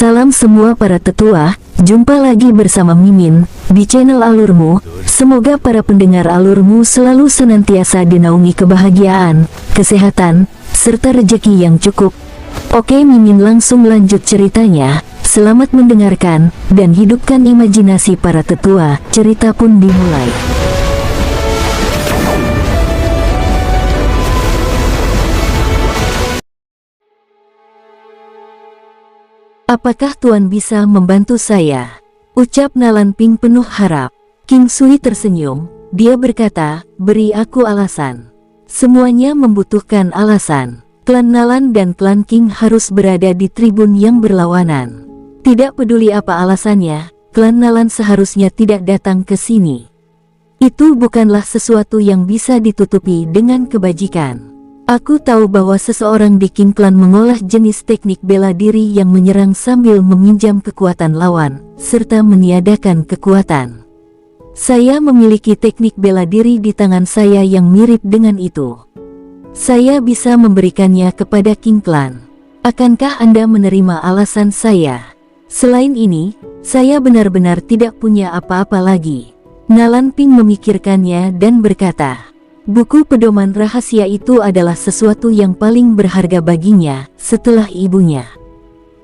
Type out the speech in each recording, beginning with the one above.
Salam semua para tetua, jumpa lagi bersama Mimin di channel Alurmu. Semoga para pendengar Alurmu selalu senantiasa dinaungi kebahagiaan, kesehatan, serta rezeki yang cukup. Oke, Mimin langsung lanjut ceritanya. Selamat mendengarkan dan hidupkan imajinasi para tetua. Cerita pun dimulai. Apakah Tuan bisa membantu saya? Ucap Nalanping penuh harap. King Sui tersenyum, dia berkata, beri aku alasan. Semuanya membutuhkan alasan. Klan Nalan dan klan King harus berada di tribun yang berlawanan. Tidak peduli apa alasannya, klan Nalan seharusnya tidak datang ke sini. Itu bukanlah sesuatu yang bisa ditutupi dengan kebajikan. Aku tahu bahwa seseorang di King Clan mengolah jenis teknik bela diri yang menyerang sambil meminjam kekuatan lawan, serta meniadakan kekuatan. Saya memiliki teknik bela diri di tangan saya yang mirip dengan itu. Saya bisa memberikannya kepada King Clan. Akankah Anda menerima alasan saya? Selain ini, saya benar-benar tidak punya apa-apa lagi. Nalanping memikirkannya dan berkata, buku pedoman rahasia itu adalah sesuatu yang paling berharga baginya setelah ibunya.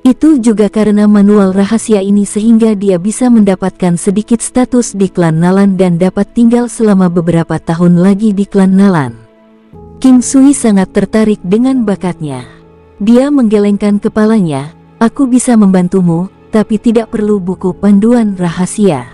Itu juga karena manual rahasia ini sehingga dia bisa mendapatkan sedikit status di klan Nalan dan dapat tinggal selama beberapa tahun lagi di klan Nalan. King Sui sangat tertarik dengan bakatnya. Dia menggelengkan kepalanya, aku bisa membantumu, tapi tidak perlu buku panduan rahasia.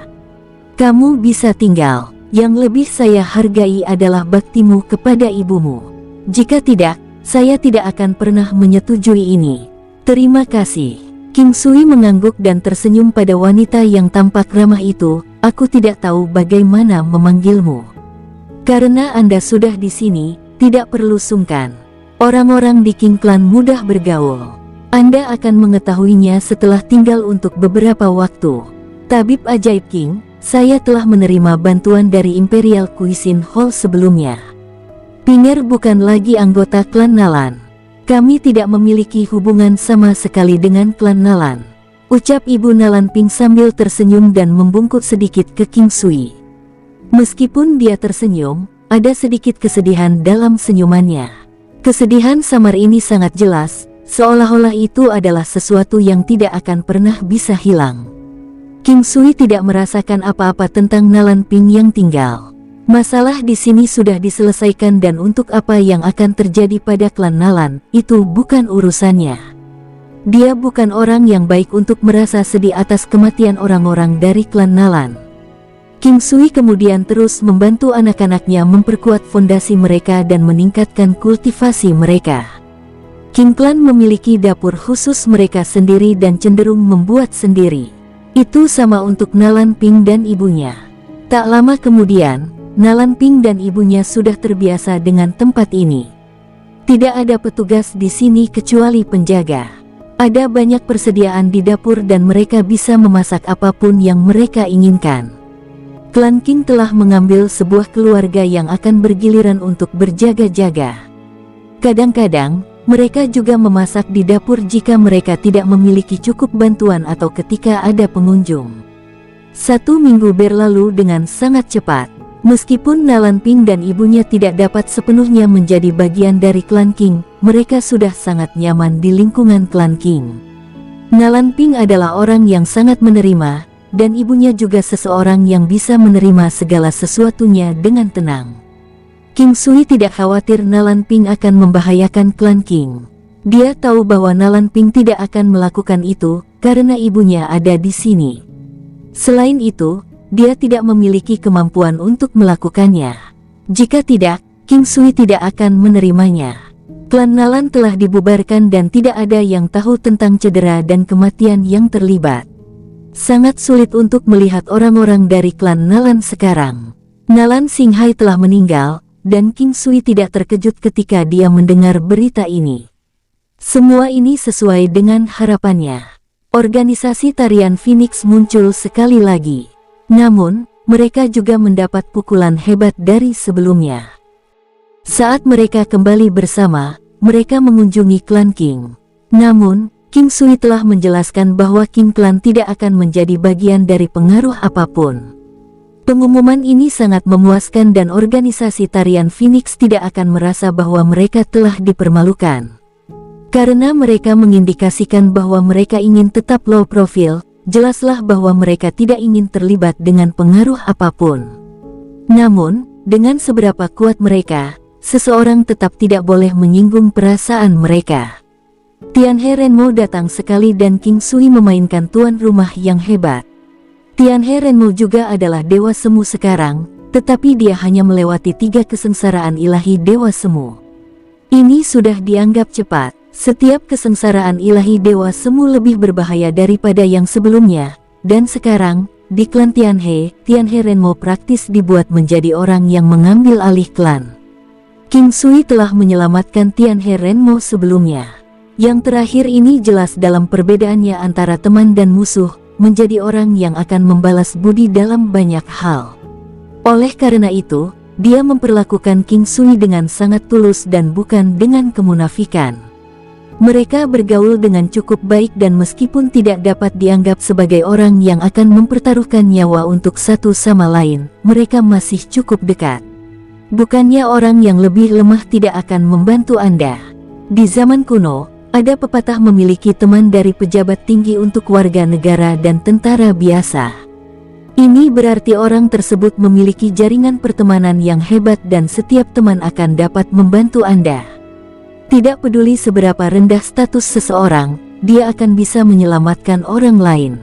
Kamu bisa tinggal. Yang lebih saya hargai adalah baktimu kepada ibumu. Jika tidak, saya tidak akan pernah menyetujui ini. Terima kasih. King Sui mengangguk dan tersenyum pada wanita yang tampak ramah itu. Aku tidak tahu bagaimana memanggilmu. Karena Anda sudah di sini, tidak perlu sungkan. Orang-orang di King Clan mudah bergaul. Anda akan mengetahuinya setelah tinggal untuk beberapa waktu. Tabib ajaib King, saya telah menerima bantuan dari Imperial Cuisine Hall sebelumnya. Pinger bukan lagi anggota klan Nalan. Kami tidak memiliki hubungan sama sekali dengan klan Nalan. Ucap Ibu Nalanping sambil tersenyum dan membungkuk sedikit ke King Sui. Meskipun dia tersenyum, ada sedikit kesedihan dalam senyumannya. Kesedihan samar ini sangat jelas, seolah-olah itu adalah sesuatu yang tidak akan pernah bisa hilang. King Sui tidak merasakan apa-apa tentang Nalanping yang tinggal. Masalah di sini sudah diselesaikan dan untuk apa yang akan terjadi pada klan Nalan, itu bukan urusannya. Dia bukan orang yang baik untuk merasa sedih atas kematian orang-orang dari klan Nalan. King Sui kemudian terus membantu anak-anaknya memperkuat fondasi mereka dan meningkatkan kultivasi mereka. King Clan memiliki dapur khusus mereka sendiri dan cenderung membuat sendiri. Itu sama untuk Nalanping dan ibunya. Tak lama kemudian, Nalanping dan ibunya sudah terbiasa dengan tempat ini. Tidak ada petugas di sini kecuali penjaga. Ada banyak persediaan di dapur dan mereka bisa memasak apapun yang mereka inginkan. Klan King telah mengambil sebuah keluarga yang akan bergiliran untuk berjaga-jaga. Kadang-kadang, mereka juga memasak di dapur jika mereka tidak memiliki cukup bantuan atau ketika ada pengunjung. 1 minggu berlalu dengan sangat cepat. Meskipun Nalanping dan ibunya tidak dapat sepenuhnya menjadi bagian dari klan King, mereka sudah sangat nyaman di lingkungan klan King. Nalanping adalah orang yang sangat menerima, dan ibunya juga seseorang yang bisa menerima segala sesuatunya dengan tenang. King Sui tidak khawatir Nalanping akan membahayakan klan King. Dia tahu bahwa Nalanping tidak akan melakukan itu, karena ibunya ada di sini. Selain itu, dia tidak memiliki kemampuan untuk melakukannya. Jika tidak, King Sui tidak akan menerimanya. Klan Nalan telah dibubarkan dan tidak ada yang tahu tentang cedera dan kematian yang terlibat. Sangat sulit untuk melihat orang-orang dari klan Nalan sekarang. Nalan Xinghai telah meninggal, dan King Sui tidak terkejut ketika dia mendengar berita ini. Semua ini sesuai dengan harapannya. Organisasi tarian Phoenix muncul sekali lagi. Namun, mereka juga mendapat pukulan hebat dari sebelumnya. Saat mereka kembali bersama, mereka mengunjungi klan King. Namun, King Sui telah menjelaskan bahwa King Clan tidak akan menjadi bagian dari pengaruh apapun. Pengumuman ini sangat memuaskan dan organisasi tarian Phoenix tidak akan merasa bahwa mereka telah dipermalukan. Karena mereka mengindikasikan bahwa mereka ingin tetap low profile, jelaslah bahwa mereka tidak ingin terlibat dengan pengaruh apapun. Namun, dengan seberapa kuat mereka, seseorang tetap tidak boleh menyinggung perasaan mereka. Tianhe Renmo datang sekali dan King Sui memainkan tuan rumah yang hebat. Tianhe Renmo juga adalah dewa semu sekarang, tetapi dia hanya melewati 3 kesengsaraan ilahi dewa semu. Ini sudah dianggap cepat. Setiap kesengsaraan ilahi dewa semu lebih berbahaya daripada yang sebelumnya, dan sekarang, di klan Tianhe Renmo praktis dibuat menjadi orang yang mengambil alih klan. King Sui telah menyelamatkan Tianhe Renmo sebelumnya. Yang terakhir ini jelas dalam perbedaannya antara teman dan musuh, menjadi orang yang akan membalas budi dalam banyak hal. Oleh karena itu, dia memperlakukan King Sui dengan sangat tulus dan bukan dengan kemunafikan. Mereka bergaul dengan cukup baik dan meskipun tidak dapat dianggap sebagai orang yang akan mempertaruhkan nyawa untuk satu sama lain, mereka masih cukup dekat. Bukannya orang yang lebih lemah tidak akan membantu Anda. Di zaman kuno, ada pepatah memiliki teman dari pejabat tinggi untuk warga negara dan tentara biasa. Ini berarti orang tersebut memiliki jaringan pertemanan yang hebat dan setiap teman akan dapat membantu Anda. Tidak peduli seberapa rendah status seseorang, dia akan bisa menyelamatkan orang lain.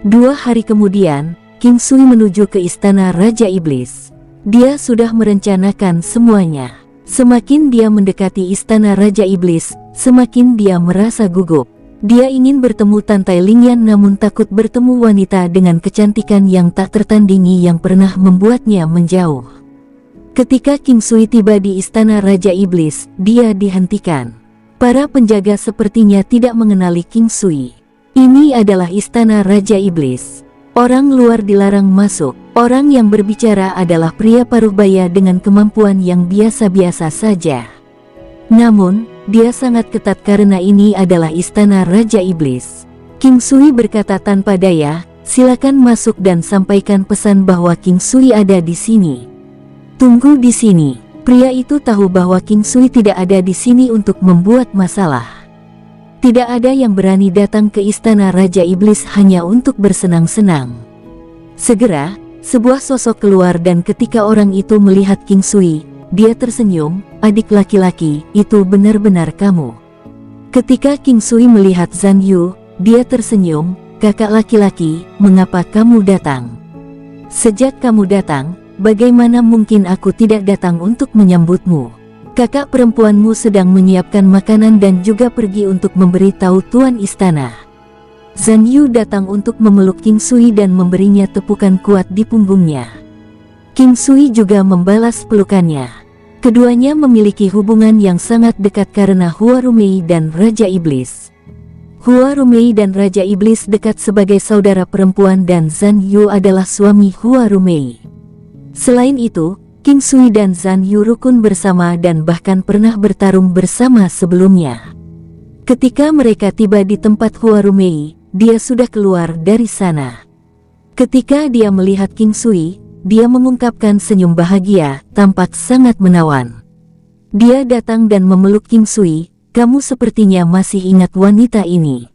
2 hari kemudian, King Sui menuju ke istana Raja Iblis. Dia sudah merencanakan semuanya. Semakin dia mendekati istana Raja Iblis, semakin dia merasa gugup. Dia ingin bertemu Tantai Lingyan namun takut bertemu wanita dengan kecantikan yang tak tertandingi yang pernah membuatnya menjauh. Ketika King Sui tiba di istana Raja Iblis, dia dihentikan. Para penjaga sepertinya tidak mengenali King Sui. Ini adalah istana Raja Iblis. Orang luar dilarang masuk. Orang yang berbicara adalah pria paruhbaya dengan kemampuan yang biasa-biasa saja. Namun, dia sangat ketat karena ini adalah istana Raja Iblis. King Sui berkata tanpa daya, "Silakan masuk dan sampaikan pesan bahwa King Sui ada di sini." "Tunggu di sini." Pria itu tahu bahwa King Sui tidak ada di sini untuk membuat masalah. Tidak ada yang berani datang ke istana Raja Iblis hanya untuk bersenang-senang. Segera, sebuah sosok keluar dan ketika orang itu melihat King Sui, dia tersenyum, "Adik laki-laki, itu benar-benar kamu." Ketika King Sui melihat Zhang Yu, dia tersenyum, "Kakak laki-laki, mengapa kamu datang?" "Sejak kamu datang, bagaimana mungkin aku tidak datang untuk menyambutmu? Kakak perempuanmu sedang menyiapkan makanan dan juga pergi untuk memberitahu tuan istana." Zhang Yu datang untuk memeluk King Sui dan memberinya tepukan kuat di punggungnya. King Sui juga membalas pelukannya. Keduanya memiliki hubungan yang sangat dekat karena Hua Rumei dan Raja Iblis. Hua Rumei dan Raja Iblis dekat sebagai saudara perempuan dan Zhang Yu adalah suami Hua Rumei. Selain itu, King Sui dan Zhang Yu rukun bersama dan bahkan pernah bertarung bersama sebelumnya. Ketika mereka tiba di tempat Hua Rumei, dia sudah keluar dari sana. Ketika dia melihat King Sui, dia mengungkapkan senyum bahagia, tampak sangat menawan. Dia datang dan memeluk King Sui, "Kamu sepertinya masih ingat wanita ini."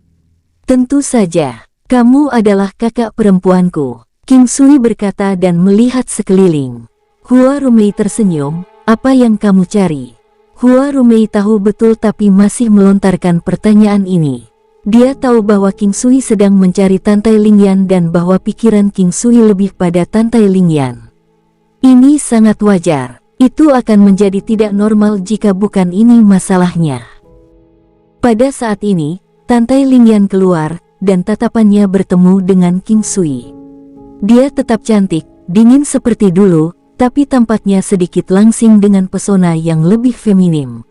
"Tentu saja, kamu adalah kakak perempuanku," King Sui berkata dan melihat sekeliling. Hua Rumei tersenyum, "Apa yang kamu cari?" Hua Rumei tahu betul tapi masih melontarkan pertanyaan ini. Dia tahu bahwa King Sui sedang mencari Tantai Lingyan dan bahwa pikiran King Sui lebih pada Tantai Lingyan. Ini sangat wajar. Itu akan menjadi tidak normal jika bukan ini masalahnya. Pada saat ini, Tantai Lingyan keluar, dan tatapannya bertemu dengan King Sui. Dia tetap cantik, dingin seperti dulu, tapi tampaknya sedikit langsing dengan pesona yang lebih feminim.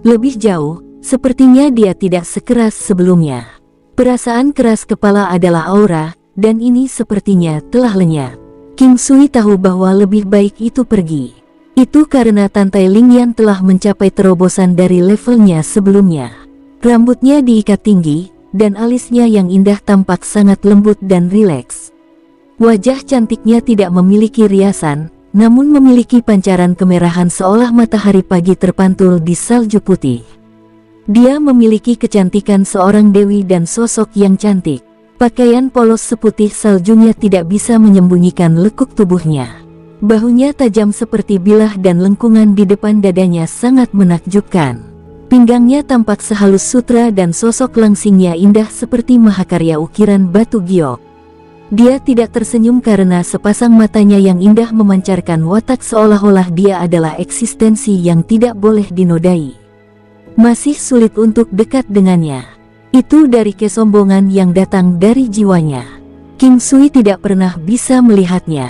Lebih jauh, sepertinya dia tidak sekeras sebelumnya. Perasaan keras kepala adalah aura, dan ini sepertinya telah lenyap. King Sui tahu bahwa lebih baik itu pergi. Itu karena Tantai Lingyan telah mencapai terobosan dari levelnya sebelumnya. Rambutnya diikat tinggi, dan alisnya yang indah tampak sangat lembut dan rileks. Wajah cantiknya tidak memiliki riasan, namun memiliki pancaran kemerahan seolah matahari pagi terpantul di salju putih. Dia memiliki kecantikan seorang dewi dan sosok yang cantik. Pakaian polos seputih saljunya tidak bisa menyembunyikan lekuk tubuhnya. Bahunya tajam seperti bilah dan lengkungan di depan dadanya sangat menakjubkan. Pinggangnya tampak sehalus sutra dan sosok langsingnya indah seperti mahakarya ukiran batu giok. Dia tidak tersenyum karena sepasang matanya yang indah memancarkan watak seolah-olah dia adalah eksistensi yang tidak boleh dinodai. Masih sulit untuk dekat dengannya. Itu dari kesombongan yang datang dari jiwanya. King Sui tidak pernah bisa melihatnya.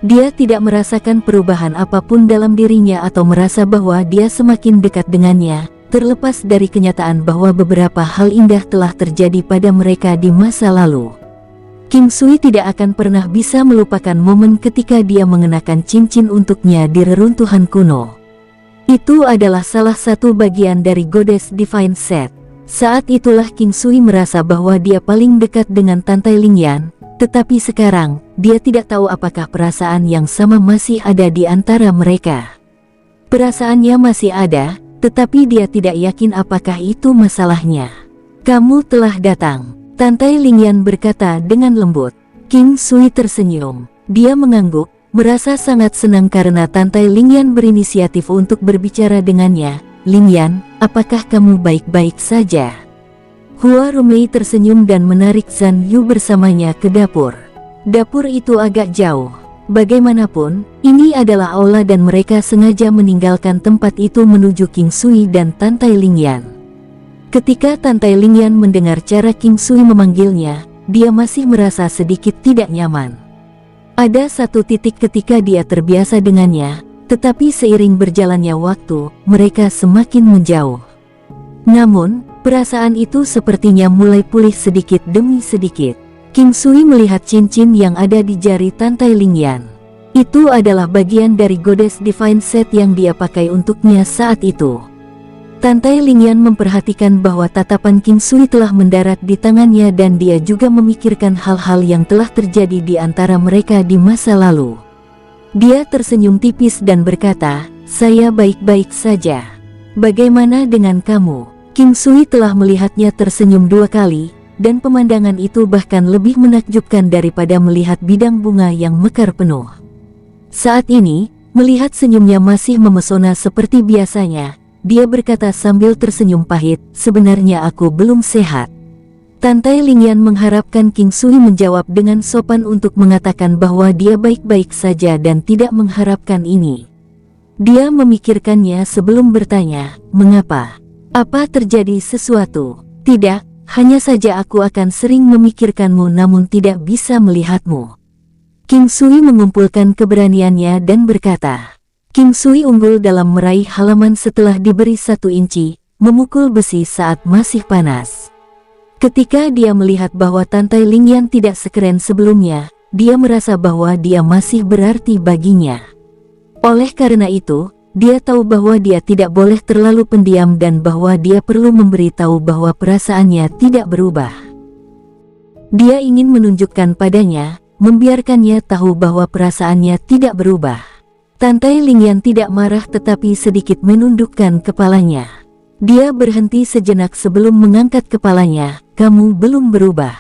Dia tidak merasakan perubahan apapun dalam dirinya atau merasa bahwa dia semakin dekat dengannya, terlepas dari kenyataan bahwa beberapa hal indah telah terjadi pada mereka di masa lalu. King Sui tidak akan pernah bisa melupakan momen ketika dia mengenakan cincin untuknya di reruntuhan kuno. Itu adalah salah satu bagian dari Goddess Divine Set. Saat itulah King Sui merasa bahwa dia paling dekat dengan Tantai Lingyan, tetapi sekarang, dia tidak tahu apakah perasaan yang sama masih ada di antara mereka. Perasaannya masih ada, tetapi dia tidak yakin apakah itu masalahnya. "Kamu telah datang," Tantai Lingyan berkata dengan lembut. King Sui tersenyum. Dia mengangguk, merasa sangat senang karena Tantai Lingyan berinisiatif untuk berbicara dengannya. "Lingyan, apakah kamu baik-baik saja?" Hua Rumei tersenyum dan menarik Zhan Yu bersamanya ke dapur. Dapur itu agak jauh. Bagaimanapun, ini adalah aula dan mereka sengaja meninggalkan tempat itu menuju King Sui dan Tantai Lingyan. Ketika Tantai Lingyan mendengar cara King Sui memanggilnya, dia masih merasa sedikit tidak nyaman. Ada satu titik ketika dia terbiasa dengannya, tetapi seiring berjalannya waktu, mereka semakin menjauh. Namun, perasaan itu sepertinya mulai pulih sedikit demi sedikit. King Sui melihat cincin yang ada di jari Tantai Lingyan. Itu adalah bagian dari Goddess Divine Set yang dia pakai untuknya saat itu. Tantai Lingyan memperhatikan bahwa tatapan King Sui telah mendarat di tangannya dan dia juga memikirkan hal-hal yang telah terjadi di antara mereka di masa lalu. Dia tersenyum tipis dan berkata, "Saya baik-baik saja. Bagaimana dengan kamu?" King Sui telah melihatnya tersenyum 2 kali, dan pemandangan itu bahkan lebih menakjubkan daripada melihat bidang bunga yang mekar penuh. Saat ini, melihat senyumnya masih memesona seperti biasanya, dia berkata sambil tersenyum pahit, "Sebenarnya aku belum sehat." Tantai Lingyan mengharapkan King Sui menjawab dengan sopan untuk mengatakan bahwa dia baik-baik saja dan tidak mengharapkan ini. Dia memikirkannya sebelum bertanya, "Mengapa? Apa terjadi sesuatu?" "Tidak, hanya saja aku akan sering memikirkanmu namun tidak bisa melihatmu." King Sui mengumpulkan keberaniannya dan berkata, King Sui unggul dalam meraih halaman setelah diberi 1 inci, memukul besi saat masih panas. Ketika dia melihat bahwa Tantai Lingyan tidak sekeren sebelumnya, dia merasa bahwa dia masih berarti baginya. Oleh karena itu, dia tahu bahwa dia tidak boleh terlalu pendiam dan bahwa dia perlu memberitahu bahwa perasaannya tidak berubah. Dia ingin menunjukkan padanya, membiarkannya tahu bahwa perasaannya tidak berubah. Tantai Lingyan tidak marah tetapi sedikit menundukkan kepalanya. Dia berhenti sejenak sebelum mengangkat kepalanya. "Kamu belum berubah.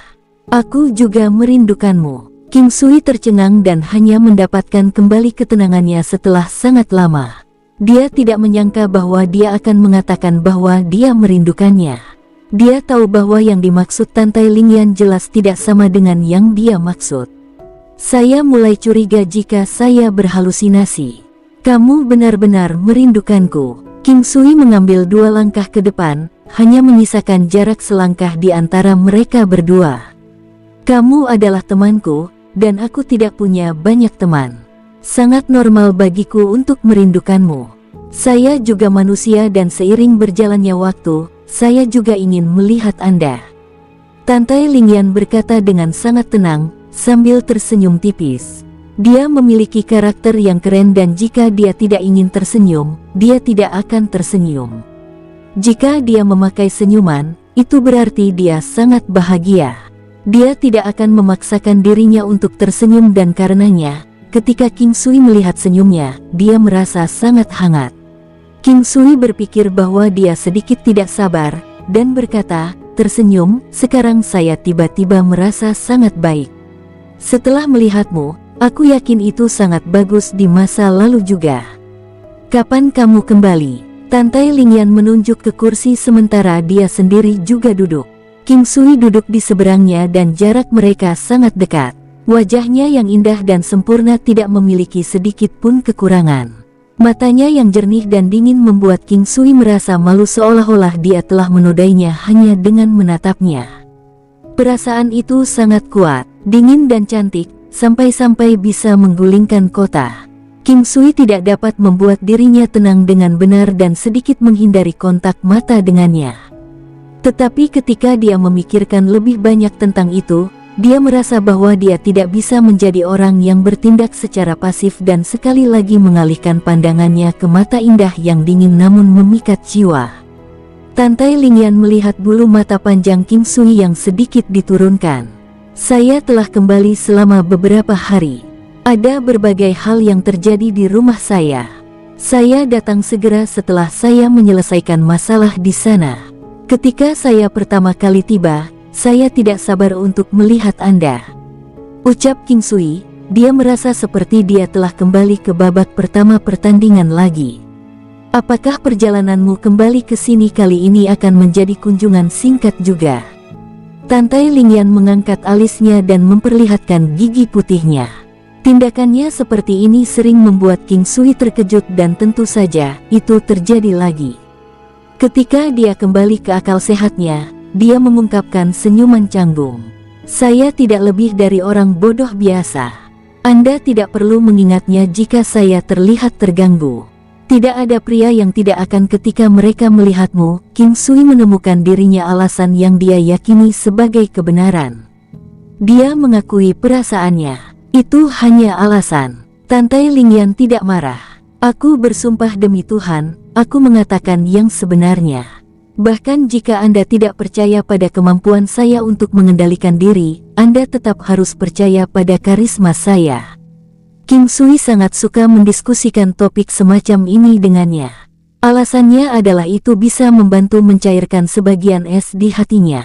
Aku juga merindukanmu." King Sui tercengang dan hanya mendapatkan kembali ketenangannya setelah sangat lama. Dia tidak menyangka bahwa dia akan mengatakan bahwa dia merindukannya. Dia tahu bahwa yang dimaksud Tantai Lingyan jelas tidak sama dengan yang dia maksud. "Saya mulai curiga jika saya berhalusinasi. Kamu benar-benar merindukanku." King Sui mengambil 2 langkah ke depan, hanya menyisakan jarak selangkah di antara mereka berdua. "Kamu adalah temanku, dan aku tidak punya banyak teman. Sangat normal bagiku untuk merindukanmu. Saya juga manusia dan seiring berjalannya waktu, saya juga ingin melihat Anda." Tantai Lingyan berkata dengan sangat tenang, sambil tersenyum tipis. Dia memiliki karakter yang keren dan jika dia tidak ingin tersenyum, dia tidak akan tersenyum. Jika dia memakai senyuman, itu berarti dia sangat bahagia. Dia tidak akan memaksakan dirinya untuk tersenyum dan karenanya, ketika King Sui melihat senyumnya, dia merasa sangat hangat. King Sui berpikir bahwa dia sedikit tidak sabar, dan berkata, tersenyum, sekarang saya tiba-tiba merasa sangat baik. Setelah melihatmu, aku yakin itu sangat bagus di masa lalu juga. Kapan kamu kembali? Tantai Lingyan menunjuk ke kursi sementara dia sendiri juga duduk. King Sui duduk di seberangnya dan jarak mereka sangat dekat. Wajahnya yang indah dan sempurna tidak memiliki sedikit pun kekurangan. Matanya yang jernih dan dingin membuat King Sui merasa malu seolah-olah dia telah menodainya hanya dengan menatapnya. Perasaan itu sangat kuat, dingin dan cantik, sampai-sampai bisa menggulingkan kota. King Sui tidak dapat membuat dirinya tenang dengan benar dan sedikit menghindari kontak mata dengannya. Tetapi ketika dia memikirkan lebih banyak tentang itu, dia merasa bahwa dia tidak bisa menjadi orang yang bertindak secara pasif dan sekali lagi mengalihkan pandangannya ke mata indah yang dingin namun memikat jiwa. Tantai Lingyan melihat bulu mata panjang King Sui yang sedikit diturunkan. Saya telah kembali selama beberapa hari. Ada berbagai hal yang terjadi di rumah saya. Saya datang segera setelah saya menyelesaikan masalah di sana. Ketika saya pertama kali tiba, saya tidak sabar untuk melihat Anda. Ucap King Sui, dia merasa seperti dia telah kembali ke babak pertama pertandingan lagi. Apakah perjalananmu kembali ke sini kali ini akan menjadi kunjungan singkat juga? Tantai Lingyan mengangkat alisnya dan memperlihatkan gigi putihnya. Tindakannya seperti ini sering membuat King Sui terkejut dan tentu saja itu terjadi lagi. Ketika dia kembali ke akal sehatnya, dia mengungkapkan senyuman canggung. Saya tidak lebih dari orang bodoh biasa. Anda tidak perlu mengingatnya jika saya terlihat terganggu. Tidak ada pria yang tidak akan ketika mereka melihatmu. King Sui menemukan dirinya alasan yang dia yakini sebagai kebenaran. Dia mengakui perasaannya. Itu hanya alasan. Tantai Lingyan tidak marah. Aku bersumpah demi Tuhan, aku mengatakan yang sebenarnya. Bahkan jika Anda tidak percaya pada kemampuan saya untuk mengendalikan diri, Anda tetap harus percaya pada karisma saya. King Sui sangat suka mendiskusikan topik semacam ini dengannya. Alasannya adalah itu bisa membantu mencairkan sebagian es di hatinya.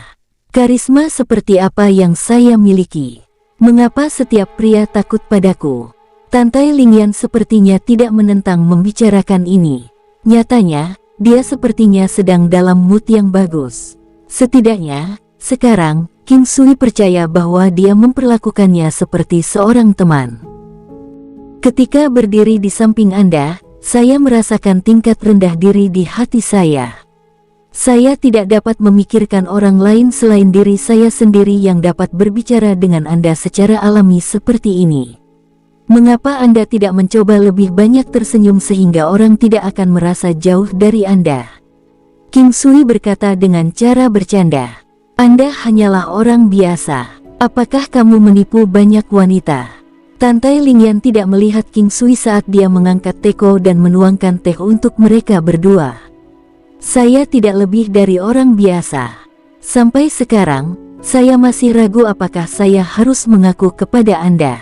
Karisma seperti apa yang saya miliki? Mengapa setiap pria takut padaku? Tantai Lingyan sepertinya tidak menentang membicarakan ini. Nyatanya, dia sepertinya sedang dalam mood yang bagus. Setidaknya, sekarang, King Sui percaya bahwa dia memperlakukannya seperti seorang teman. Ketika berdiri di samping Anda, saya merasakan tingkat rendah diri di hati saya. Saya tidak dapat memikirkan orang lain selain diri saya sendiri yang dapat berbicara dengan Anda secara alami seperti ini. Mengapa Anda tidak mencoba lebih banyak tersenyum sehingga orang tidak akan merasa jauh dari Anda? King Sui berkata dengan cara bercanda. Anda hanyalah orang biasa. Apakah kamu menipu banyak wanita? Tantai Lingyan tidak melihat King Sui saat dia mengangkat teko dan menuangkan teh untuk mereka berdua. Saya tidak lebih dari orang biasa. Sampai sekarang, saya masih ragu apakah saya harus mengaku kepada Anda.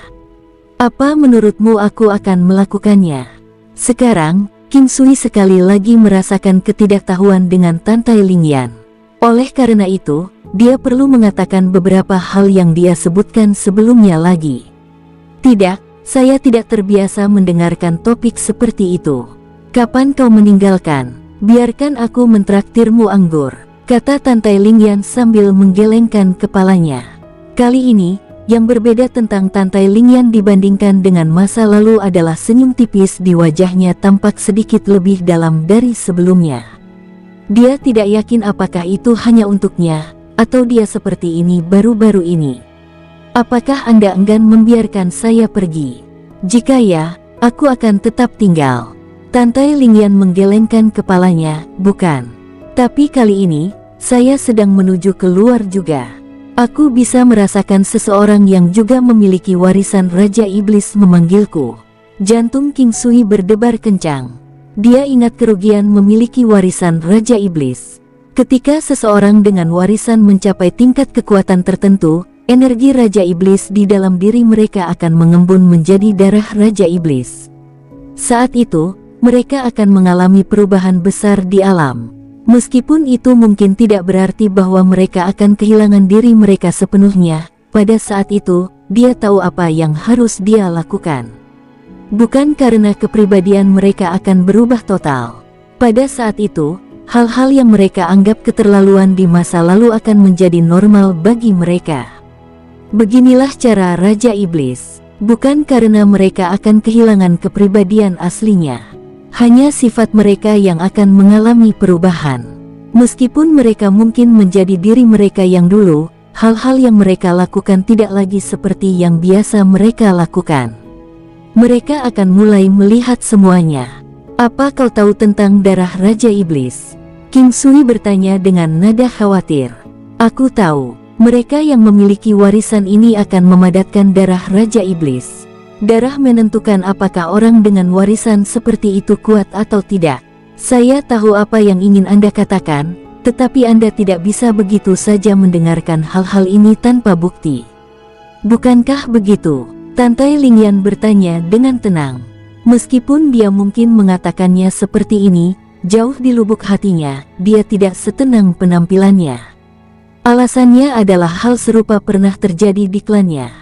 Apa menurutmu aku akan melakukannya? Sekarang, King Sui sekali lagi merasakan ketidaktahuan dengan Tantai Lingyan. Oleh karena itu, dia perlu mengatakan beberapa hal yang dia sebutkan sebelumnya lagi. Tidak, saya tidak terbiasa mendengarkan topik seperti itu. Kapan kau meninggalkan? Biarkan aku mentraktirmu anggur, kata Tantai Lingyan sambil menggelengkan kepalanya. Kali ini, yang berbeda tentang Tantai Lingyan dibandingkan dengan masa lalu adalah senyum tipis di wajahnya tampak sedikit lebih dalam dari sebelumnya. Dia tidak yakin apakah itu hanya untuknya, atau dia seperti ini baru-baru ini. Apakah Anda enggan membiarkan saya pergi? Jika ya, aku akan tetap tinggal. Tantai Lingyan menggelengkan kepalanya, bukan. Tapi kali ini, saya sedang menuju keluar juga. Aku bisa merasakan seseorang yang juga memiliki warisan Raja Iblis memanggilku. Jantung King Sui berdebar kencang. Dia ingat kerugian memiliki warisan Raja Iblis. Ketika seseorang dengan warisan mencapai tingkat kekuatan tertentu, energi Raja Iblis di dalam diri mereka akan mengembun menjadi darah Raja Iblis. Saat itu, mereka akan mengalami perubahan besar di alam. Meskipun itu mungkin tidak berarti bahwa mereka akan kehilangan diri mereka sepenuhnya, pada saat itu, dia tahu apa yang harus dia lakukan. Bukan karena kepribadian mereka akan berubah total. Pada saat itu, hal-hal yang mereka anggap keterlaluan di masa lalu akan menjadi normal bagi mereka. Beginilah cara Raja Iblis. Bukan karena mereka akan kehilangan kepribadian aslinya. Hanya sifat mereka yang akan mengalami perubahan. Meskipun mereka mungkin menjadi diri mereka yang dulu, hal-hal yang mereka lakukan tidak lagi seperti yang biasa mereka lakukan. Mereka akan mulai melihat semuanya. Apa kau tahu tentang darah Raja Iblis? King Sui bertanya dengan nada khawatir. Aku tahu, mereka yang memiliki warisan ini akan memadatkan darah Raja Iblis. Darah menentukan apakah orang dengan warisan seperti itu kuat atau tidak. Saya tahu apa yang ingin Anda katakan, tetapi Anda tidak bisa begitu saja mendengarkan hal-hal ini tanpa bukti. Bukankah begitu? Tantai Lingyan bertanya dengan tenang. Meskipun dia mungkin mengatakannya seperti ini, jauh di lubuk hatinya, dia tidak setenang penampilannya. Alasannya adalah hal serupa pernah terjadi di klannya.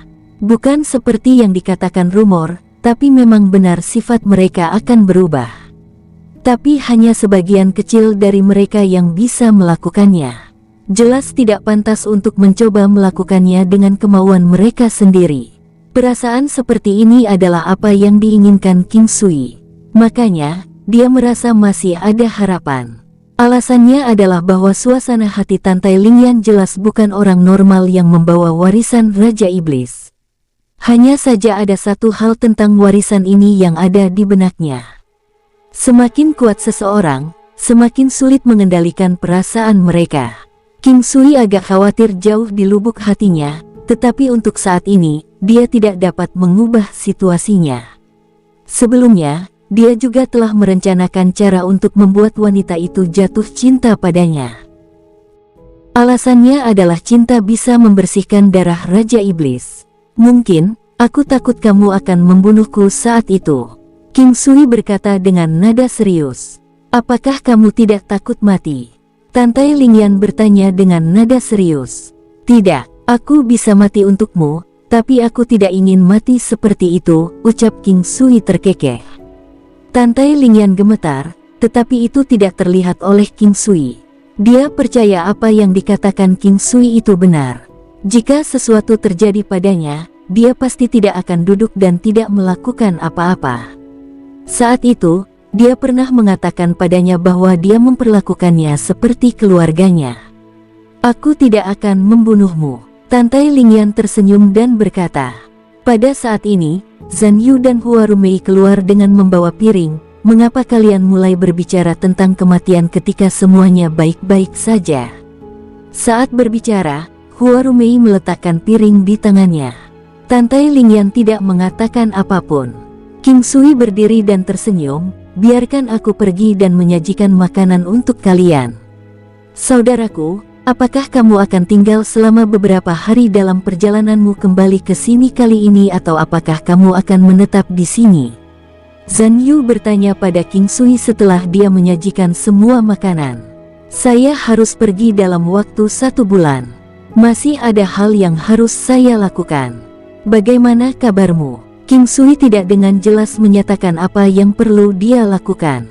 Bukan seperti yang dikatakan rumor, tapi memang benar sifat mereka akan berubah. Tapi hanya sebagian kecil dari mereka yang bisa melakukannya. Jelas tidak pantas untuk mencoba melakukannya dengan kemauan mereka sendiri. Perasaan seperti ini adalah apa yang diinginkan King Sui. Makanya, dia merasa masih ada harapan. Alasannya adalah bahwa suasana hati Tantai Lingyan jelas bukan orang normal yang membawa warisan Raja Iblis. Hanya saja ada satu hal tentang warisan ini yang ada di benaknya. Semakin kuat seseorang, semakin sulit mengendalikan perasaan mereka. King Sui agak khawatir jauh di lubuk hatinya, tetapi untuk saat ini, dia tidak dapat mengubah situasinya. Sebelumnya, dia juga telah merencanakan cara untuk membuat wanita itu jatuh cinta padanya. Alasannya adalah cinta bisa membersihkan darah Raja Iblis. Mungkin, aku takut kamu akan membunuhku saat itu. King Sui berkata dengan nada serius. Apakah kamu tidak takut mati? Tantai Lingyan bertanya dengan nada serius. Tidak, aku bisa mati untukmu, tapi aku tidak ingin mati seperti itu, ucap King Sui terkekeh. Tantai Lingyan gemetar, tetapi itu tidak terlihat oleh King Sui. Dia percaya apa yang dikatakan King Sui itu benar. Jika sesuatu terjadi padanya, dia pasti tidak akan duduk dan tidak melakukan apa-apa. Saat itu, dia pernah mengatakan padanya bahwa dia memperlakukannya seperti keluarganya. Aku tidak akan membunuhmu. Tantai Lingyan tersenyum dan berkata. Pada saat ini, Zhan Yu dan Hua Rumei keluar dengan membawa piring. Mengapa kalian mulai berbicara tentang kematian ketika semuanya baik-baik saja? Saat berbicara, Hua Rumei meletakkan piring di tangannya. Tantai Lingyan tidak mengatakan apapun. King Sui berdiri dan tersenyum, biarkan aku pergi dan menyajikan makanan untuk kalian. Saudaraku, apakah kamu akan tinggal selama beberapa hari dalam perjalananmu kembali ke sini kali ini atau apakah kamu akan menetap di sini? Zhan Yu bertanya pada King Sui setelah dia menyajikan semua makanan. Saya harus pergi dalam waktu 1 bulan. Masih ada hal yang harus saya lakukan. Bagaimana kabarmu? King Sui tidak dengan jelas menyatakan apa yang perlu dia lakukan.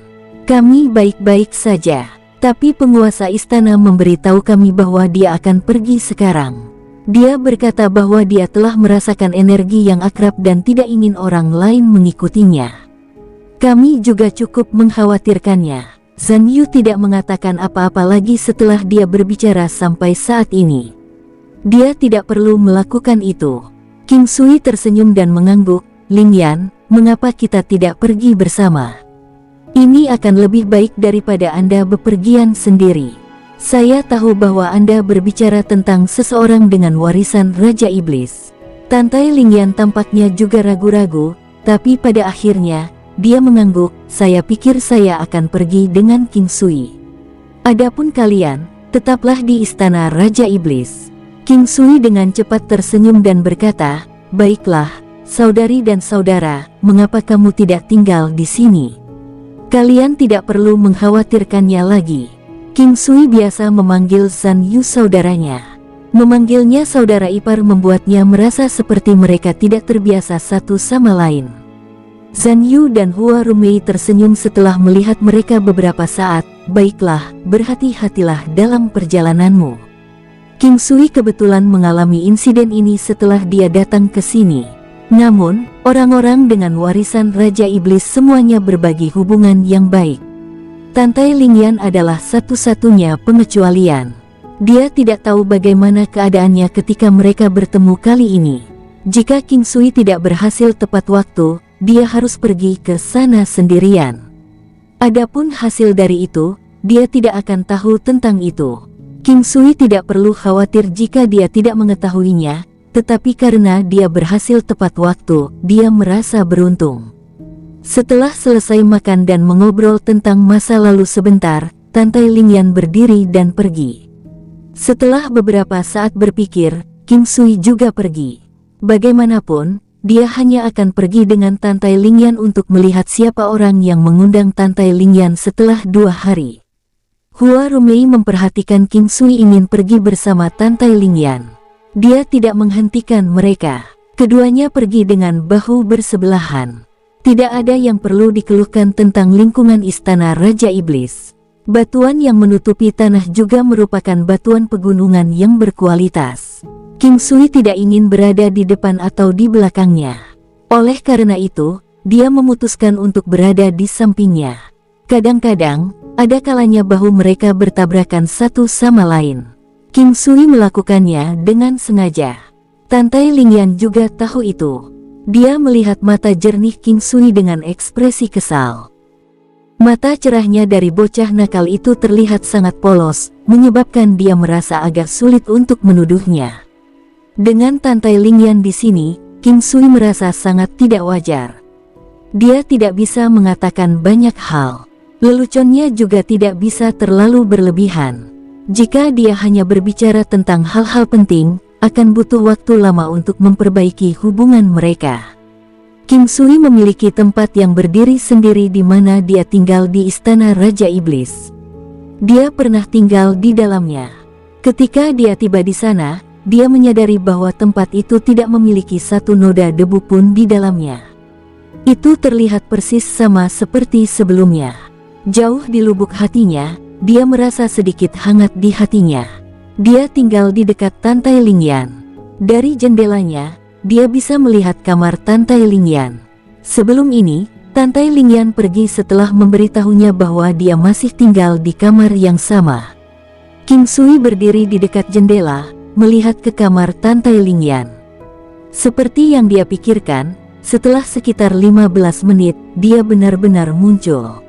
Kami baik-baik saja, tapi penguasa istana memberitahu kami bahwa dia akan pergi sekarang. Dia berkata bahwa dia telah merasakan energi yang akrab dan tidak ingin orang lain mengikutinya. Kami juga cukup mengkhawatirkannya. Zhan Yu tidak mengatakan apa-apa lagi setelah dia berbicara sampai saat ini. Dia tidak perlu melakukan itu. King Sui tersenyum dan mengangguk. Lingyan, mengapa kita tidak pergi bersama? Ini akan lebih baik daripada Anda bepergian sendiri. Saya tahu bahwa Anda berbicara tentang seseorang dengan warisan Raja Iblis. Tantai Lingyan tampaknya juga ragu-ragu, tapi pada akhirnya, dia mengangguk, "Saya pikir saya akan pergi dengan King Sui. Adapun kalian, tetaplah di istana Raja Iblis." King Sui dengan cepat tersenyum dan berkata, "Baiklah, saudari dan saudara, mengapa kamu tidak tinggal di sini? Kalian tidak perlu mengkhawatirkannya lagi." King Sui biasa memanggil Zhan Yu saudaranya. Memanggilnya saudara ipar membuatnya merasa seperti mereka tidak terbiasa satu sama lain. Zhan Yu dan Hua Rumei tersenyum setelah melihat mereka beberapa saat. "Baiklah, berhati-hatilah dalam perjalananmu." King Sui kebetulan mengalami insiden ini setelah dia datang ke sini. Namun, orang-orang dengan warisan Raja Iblis semuanya berbagi hubungan yang baik. Tantai Lingyan adalah satu-satunya pengecualian. Dia tidak tahu bagaimana keadaannya ketika mereka bertemu kali ini. Jika King Sui tidak berhasil tepat waktu, dia harus pergi ke sana sendirian. Adapun hasil dari itu, dia tidak akan tahu tentang itu. King Sui tidak perlu khawatir jika dia tidak mengetahuinya, tetapi karena dia berhasil tepat waktu, dia merasa beruntung. Setelah selesai makan dan mengobrol tentang masa lalu sebentar, Tantai Lingyan berdiri dan pergi. Setelah beberapa saat berpikir, King Sui juga pergi. Bagaimanapun, dia hanya akan pergi dengan Tantai Lingyan untuk melihat siapa orang yang mengundang Tantai Lingyan setelah 2 hari. Hua Rumei memperhatikan King Sui ingin pergi bersama Tantai Lingyan. Dia tidak menghentikan mereka. Keduanya pergi dengan bahu bersebelahan. Tidak ada yang perlu dikeluhkan tentang lingkungan istana Raja Iblis. Batuan yang menutupi tanah juga merupakan batuan pegunungan yang berkualitas. King Sui tidak ingin berada di depan atau di belakangnya. Oleh karena itu, dia memutuskan untuk berada di sampingnya. Kadang-kadang, ada kalanya bahu mereka bertabrakan satu sama lain. King Sui melakukannya dengan sengaja. Tantai Lingyan juga tahu itu. Dia melihat mata jernih King Sui dengan ekspresi kesal. Mata cerahnya dari bocah nakal itu terlihat sangat polos, menyebabkan dia merasa agak sulit untuk menuduhnya. Dengan Tantai Lingyan di sini, King Sui merasa sangat tidak wajar. Dia tidak bisa mengatakan banyak hal. Leluconnya juga tidak bisa terlalu berlebihan. Jika dia hanya berbicara tentang hal-hal penting, akan butuh waktu lama untuk memperbaiki hubungan mereka. King Sui memiliki tempat yang berdiri sendiri di mana dia tinggal di istana Raja Iblis. Dia pernah tinggal di dalamnya. Ketika dia tiba di sana, dia menyadari bahwa tempat itu tidak memiliki satu noda debu pun di dalamnya. Itu terlihat persis sama seperti sebelumnya. Jauh di lubuk hatinya, dia merasa sedikit hangat di hatinya. Dia tinggal di dekat Tantai Lingyan. Dari jendelanya, dia bisa melihat kamar Tantai Lingyan. Sebelum ini, Tantai Lingyan pergi setelah memberitahunya bahwa dia masih tinggal di kamar yang sama. King Sui berdiri di dekat jendela, melihat ke kamar Tantai Lingyan. Seperti yang dia pikirkan, setelah sekitar 15 menit, dia benar-benar muncul.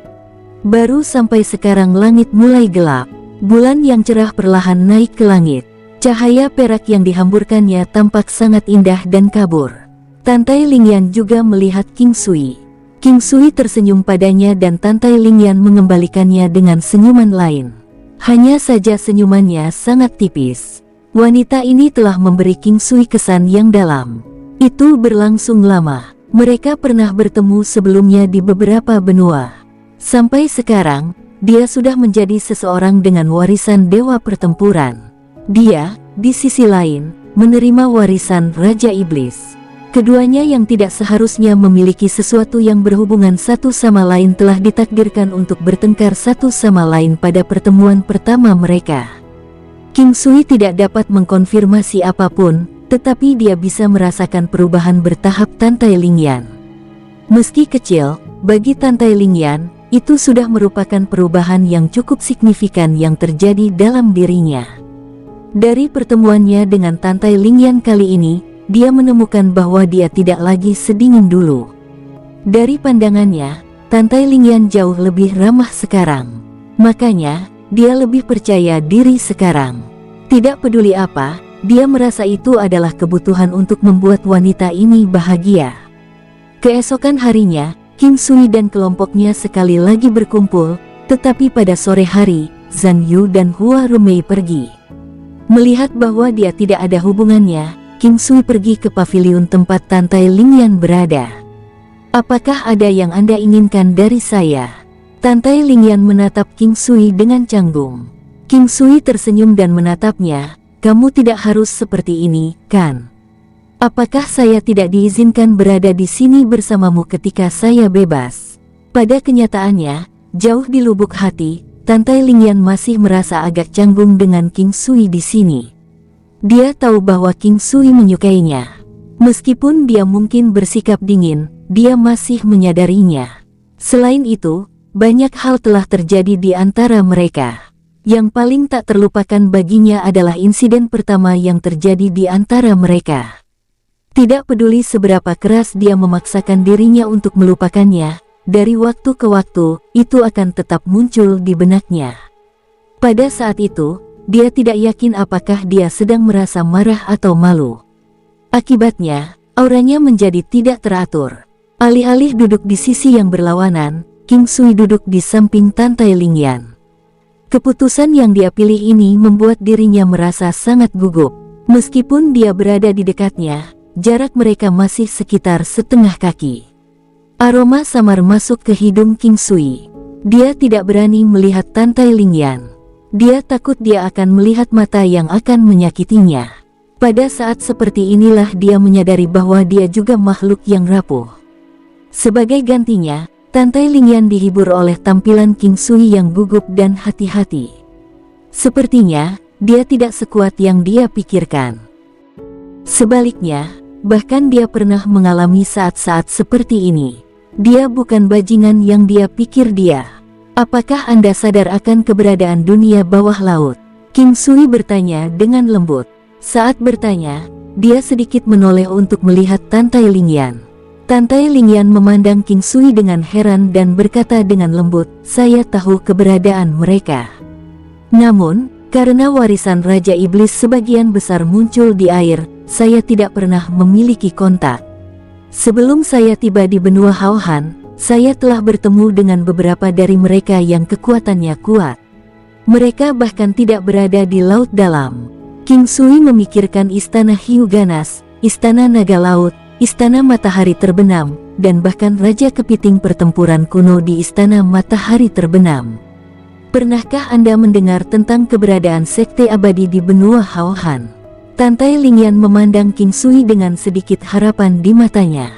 Baru sampai sekarang langit mulai gelap. Bulan yang cerah perlahan naik ke langit. Cahaya perak yang dihamburkannya tampak sangat indah dan kabur. Tantai Lingyan juga melihat King Sui. King Sui tersenyum padanya dan Tantai Lingyan mengembalikannya dengan senyuman lain. Hanya saja senyumannya sangat tipis. Wanita ini telah memberi King Sui kesan yang dalam. Itu berlangsung lama. Mereka pernah bertemu sebelumnya di beberapa benua. Sampai sekarang, dia sudah menjadi seseorang dengan warisan dewa pertempuran. Dia, di sisi lain, menerima warisan Raja Iblis. Keduanya yang tidak seharusnya memiliki sesuatu yang berhubungan satu sama lain telah ditakdirkan untuk bertengkar satu sama lain pada pertemuan pertama mereka. King Sui tidak dapat mengkonfirmasi apapun, tetapi dia bisa merasakan perubahan bertahap Tantai Lingyan. Meski kecil, bagi Tantai Lingyan, itu sudah merupakan perubahan yang cukup signifikan yang terjadi dalam dirinya. Dari pertemuannya dengan Tantai Lingyan kali ini, dia menemukan bahwa dia tidak lagi sedingin dulu. Dari pandangannya, Tantai Lingyan jauh lebih ramah sekarang. Makanya, dia lebih percaya diri sekarang. Tidak peduli apa, dia merasa itu adalah kebutuhan untuk membuat wanita ini bahagia. Keesokan harinya, King Sui dan kelompoknya sekali lagi berkumpul, tetapi pada sore hari, Zhang Yu dan Hua Rumei pergi. Melihat bahwa dia tidak ada hubungannya, King Sui pergi ke paviliun tempat Tantai Lingyan berada. "Apakah ada yang Anda inginkan dari saya?" Tantai Lingyan menatap King Sui dengan canggung. King Sui tersenyum dan menatapnya. "Kamu tidak harus seperti ini, kan? Apakah saya tidak diizinkan berada di sini bersamamu ketika saya bebas?" Pada kenyataannya, jauh di lubuk hati, Tantai Lingyan masih merasa agak canggung dengan King Sui di sini. Dia tahu bahwa King Sui menyukainya. Meskipun dia mungkin bersikap dingin, dia masih menyadarinya. Selain itu, banyak hal telah terjadi di antara mereka. Yang paling tak terlupakan baginya adalah insiden pertama yang terjadi di antara mereka. Tidak peduli seberapa keras dia memaksakan dirinya untuk melupakannya, dari waktu ke waktu, itu akan tetap muncul di benaknya. Pada saat itu, dia tidak yakin apakah dia sedang merasa marah atau malu. Akibatnya, auranya menjadi tidak teratur. Alih-alih duduk di sisi yang berlawanan, King Sui duduk di samping Tantai Lingyan. Keputusan yang dia pilih ini membuat dirinya merasa sangat gugup. Meskipun dia berada di dekatnya, jarak mereka masih sekitar setengah kaki. Aroma samar masuk ke hidung King Sui. Dia tidak berani melihat Tantai Lingyan. Dia takut dia akan melihat mata yang akan menyakitinya. Pada saat seperti inilah dia menyadari bahwa dia juga makhluk yang rapuh. Sebagai gantinya, Tantai Lingyan dihibur oleh tampilan King Sui yang gugup dan hati-hati. Sepertinya, dia tidak sekuat yang dia pikirkan. Sebaliknya, bahkan dia pernah mengalami saat-saat seperti ini. Dia bukan bajingan yang dia pikir dia. "Apakah Anda sadar akan keberadaan dunia bawah laut?" King Sui bertanya dengan lembut. Saat bertanya, dia sedikit menoleh untuk melihat Tantai Lingyan. Tantai Lingyan memandang King Sui dengan heran dan berkata dengan lembut, "Saya tahu keberadaan mereka. Namun, karena warisan Raja Iblis sebagian besar muncul di air, saya tidak pernah memiliki kontak. Sebelum saya tiba di benua Haohan, saya telah bertemu dengan beberapa dari mereka yang kekuatannya kuat. Mereka bahkan tidak berada di laut dalam." King Sui memikirkan istana Hiu Ganas, istana naga laut, istana matahari terbenam, dan bahkan Raja Kepiting pertempuran kuno di istana matahari terbenam. "Pernahkah Anda mendengar tentang keberadaan sekte abadi di benua Haohan?" Tantai Lingyan memandang King Sui dengan sedikit harapan di matanya.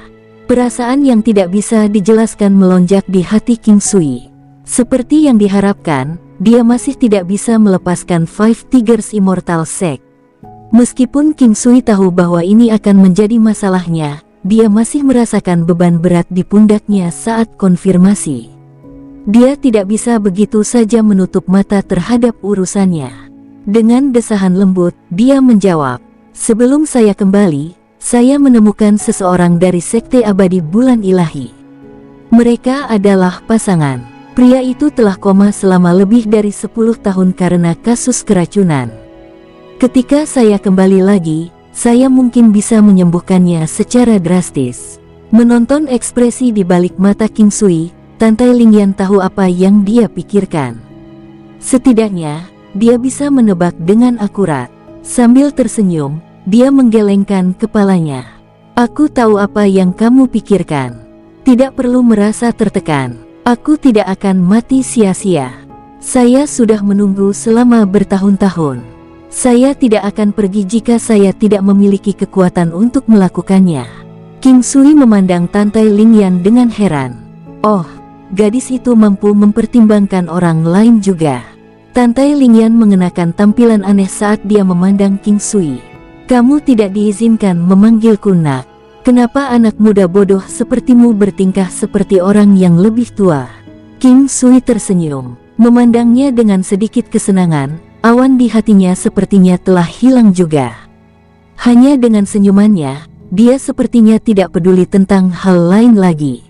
Perasaan yang tidak bisa dijelaskan melonjak di hati King Sui. Seperti yang diharapkan, dia masih tidak bisa melepaskan Five Tigers Immortal Sect. Meskipun King Sui tahu bahwa ini akan menjadi masalahnya, dia masih merasakan beban berat di pundaknya saat konfirmasi. Dia tidak bisa begitu saja menutup mata terhadap urusannya. Dengan desahan lembut, dia menjawab, "Sebelum saya kembali, saya menemukan seseorang dari Sekte Abadi Bulan Ilahi. Mereka adalah pasangan. Pria itu telah koma selama lebih dari 10 tahun karena kasus keracunan. Ketika saya kembali lagi, saya mungkin bisa menyembuhkannya secara drastis." Menonton ekspresi di balik mata King Sui, Tantai Lingyan tahu apa yang dia pikirkan. Setidaknya, dia bisa menebak dengan akurat. Sambil tersenyum, dia menggelengkan kepalanya. "Aku tahu apa yang kamu pikirkan. Tidak perlu merasa tertekan. Aku tidak akan mati sia-sia. Saya sudah menunggu selama bertahun-tahun. Saya tidak akan pergi jika saya tidak memiliki kekuatan untuk melakukannya." King Sui memandang Tantai Lingyan dengan heran. "Oh, gadis itu mampu mempertimbangkan orang lain juga." Tantai Lingyan mengenakan tampilan aneh saat dia memandang King Sui. "Kamu tidak diizinkan memanggilku nak. Kenapa anak muda bodoh sepertimu bertingkah seperti orang yang lebih tua?" King Sui tersenyum, memandangnya dengan sedikit kesenangan. Awan di hatinya sepertinya telah hilang juga. Hanya dengan senyumannya, dia sepertinya tidak peduli tentang hal lain lagi.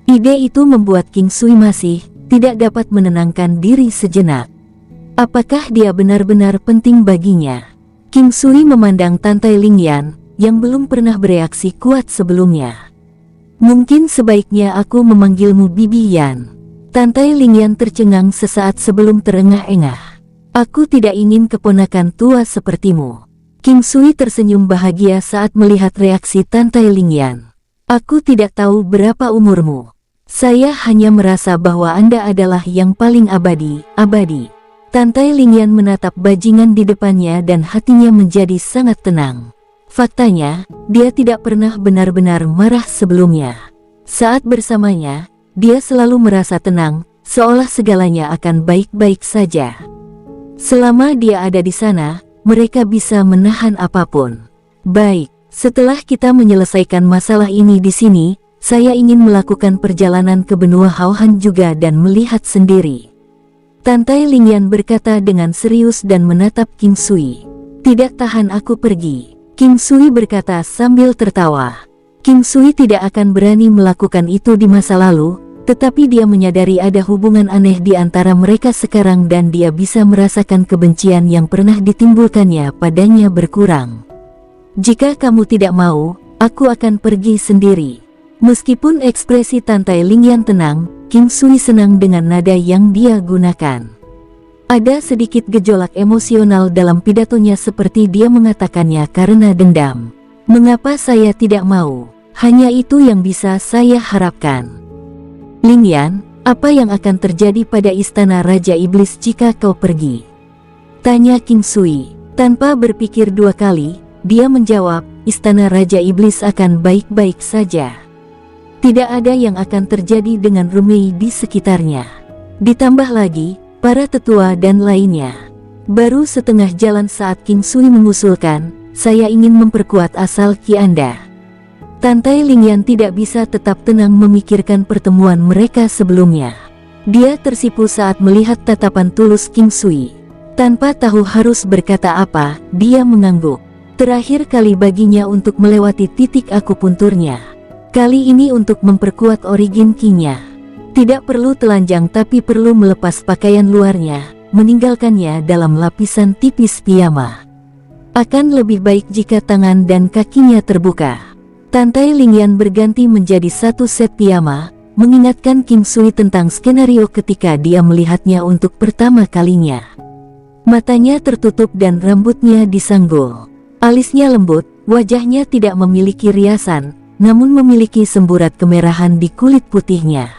Ide itu membuat King Sui masih tidak dapat menenangkan diri sejenak. Apakah dia benar-benar penting baginya? King Sui memandang Tantai Lingyan, yang belum pernah bereaksi kuat sebelumnya. Mungkin sebaiknya aku memanggilmu Bibi Yan. Tantai Lingyan tercengang sesaat sebelum terengah-engah. Aku tidak ingin keponakan tua sepertimu. King Sui tersenyum bahagia saat melihat reaksi Tantai Lingyan. Aku tidak tahu berapa umurmu. Saya hanya merasa bahwa Anda adalah yang paling abadi. Tantai Lingyan menatap bajingan di depannya dan hatinya menjadi sangat tenang. Faktanya, dia tidak pernah benar-benar marah sebelumnya. Saat bersamanya, dia selalu merasa tenang, seolah segalanya akan baik-baik saja. Selama dia ada di sana, mereka bisa menahan apapun. Baik, setelah kita menyelesaikan masalah ini di sini, saya ingin melakukan perjalanan ke benua Haohan juga dan melihat sendiri. Tantai Lingyan berkata dengan serius dan menatap King Sui. Tidak tahan aku pergi. King Sui berkata sambil tertawa. King Sui tidak akan berani melakukan itu di masa lalu, tetapi dia menyadari ada hubungan aneh di antara mereka sekarang dan dia bisa merasakan kebencian yang pernah ditimbulkannya padanya berkurang. Jika kamu tidak mau, aku akan pergi sendiri. Meskipun ekspresi Tantai Lingyan tenang, King Sui senang dengan nada yang dia gunakan. Ada sedikit gejolak emosional dalam pidatonya seperti dia mengatakannya karena dendam. Mengapa saya tidak mau? Hanya itu yang bisa saya harapkan. Lingyan, apa yang akan terjadi pada istana Raja Iblis jika kau pergi? Tanya King Sui. Tanpa berpikir dua kali, dia menjawab, istana Raja Iblis akan baik-baik saja. Tidak ada yang akan terjadi dengan Rumei di sekitarnya. Ditambah lagi, para tetua dan lainnya. Baru setengah jalan saat King Sui mengusulkan, saya ingin memperkuat asal Ki Anda. Tantai Lingyan tidak bisa tetap tenang memikirkan pertemuan mereka sebelumnya. Dia tersipu saat melihat tatapan tulus King Sui. Tanpa tahu harus berkata apa, dia mengangguk. Terakhir kali baginya untuk melewati titik akupunturnya. Kali ini untuk memperkuat origin Ki-nya. Tidak perlu telanjang tapi perlu melepas pakaian luarnya, meninggalkannya dalam lapisan tipis piyama. Akan lebih baik jika tangan dan kakinya terbuka. Tantai Lingyan berganti menjadi satu set piyama, mengingatkan King Sui tentang skenario ketika dia melihatnya untuk pertama kalinya. Matanya tertutup dan rambutnya disanggul. Alisnya lembut, wajahnya tidak memiliki riasan, namun memiliki semburat kemerahan di kulit putihnya.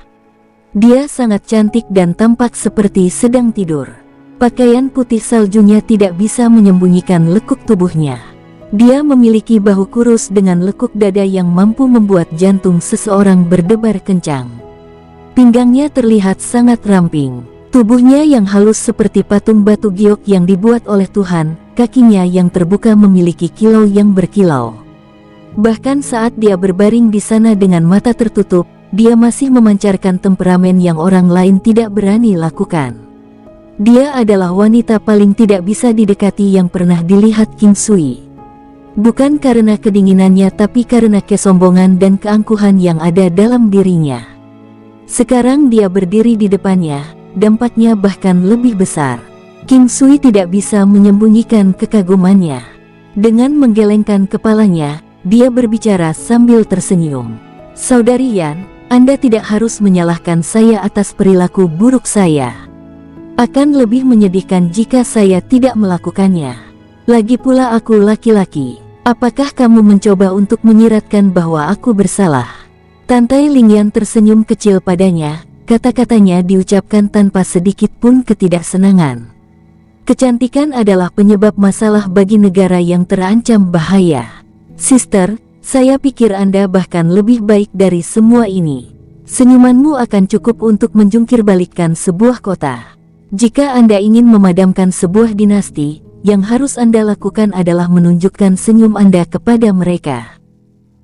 Dia sangat cantik dan tampak seperti sedang tidur. Pakaian putih saljunya tidak bisa menyembunyikan lekuk tubuhnya. Dia memiliki bahu kurus dengan lekuk dada yang mampu membuat jantung seseorang berdebar kencang. Pinggangnya terlihat sangat ramping. Tubuhnya yang halus seperti patung batu giok yang dibuat oleh Tuhan, kakinya yang terbuka memiliki kilau yang berkilau. Bahkan saat dia berbaring di sana dengan mata tertutup, dia masih memancarkan temperamen yang orang lain tidak berani lakukan. Dia adalah wanita paling tidak bisa didekati yang pernah dilihat King Sui. Bukan karena kedinginannya tapi karena kesombongan dan keangkuhan yang ada dalam dirinya. Sekarang dia berdiri di depannya, dampaknya bahkan lebih besar. King Sui tidak bisa menyembunyikan kekagumannya. Dengan menggelengkan kepalanya, dia berbicara sambil tersenyum. Saudari Yan, Anda tidak harus menyalahkan saya atas perilaku buruk saya. Akan lebih menyedihkan jika saya tidak melakukannya. Lagi pula aku laki-laki. Apakah kamu mencoba untuk menyiratkan bahwa aku bersalah? Tantai Lingyan tersenyum kecil padanya, kata-katanya diucapkan tanpa sedikit pun ketidaksenangan. Kecantikan adalah penyebab masalah bagi negara yang terancam bahaya. Sister, saya pikir Anda bahkan lebih baik dari semua ini. Senyumanmu akan cukup untuk menjungkirbalikkan sebuah kota. Jika Anda ingin memadamkan sebuah dinasti, yang harus Anda lakukan adalah menunjukkan senyum Anda kepada mereka.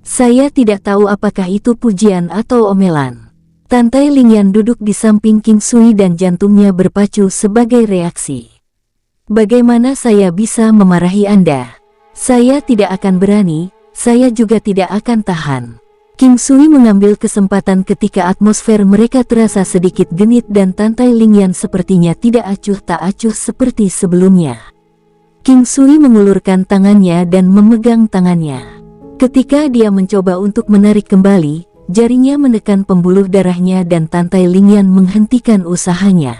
Saya tidak tahu apakah itu pujian atau omelan. Tantai Lingyan duduk di samping King Sui dan jantungnya berpacu sebagai reaksi. Bagaimana saya bisa memarahi Anda? Saya tidak akan berani. Saya juga tidak akan tahan. King Sui mengambil kesempatan ketika atmosfer mereka terasa sedikit genit dan Tantai Lingyan sepertinya tidak acuh tak acuh seperti sebelumnya. King Sui mengulurkan tangannya dan memegang tangannya. Ketika dia mencoba untuk menarik kembali, Jarinya menekan pembuluh darahnya dan Tantai Lingyan menghentikan usahanya.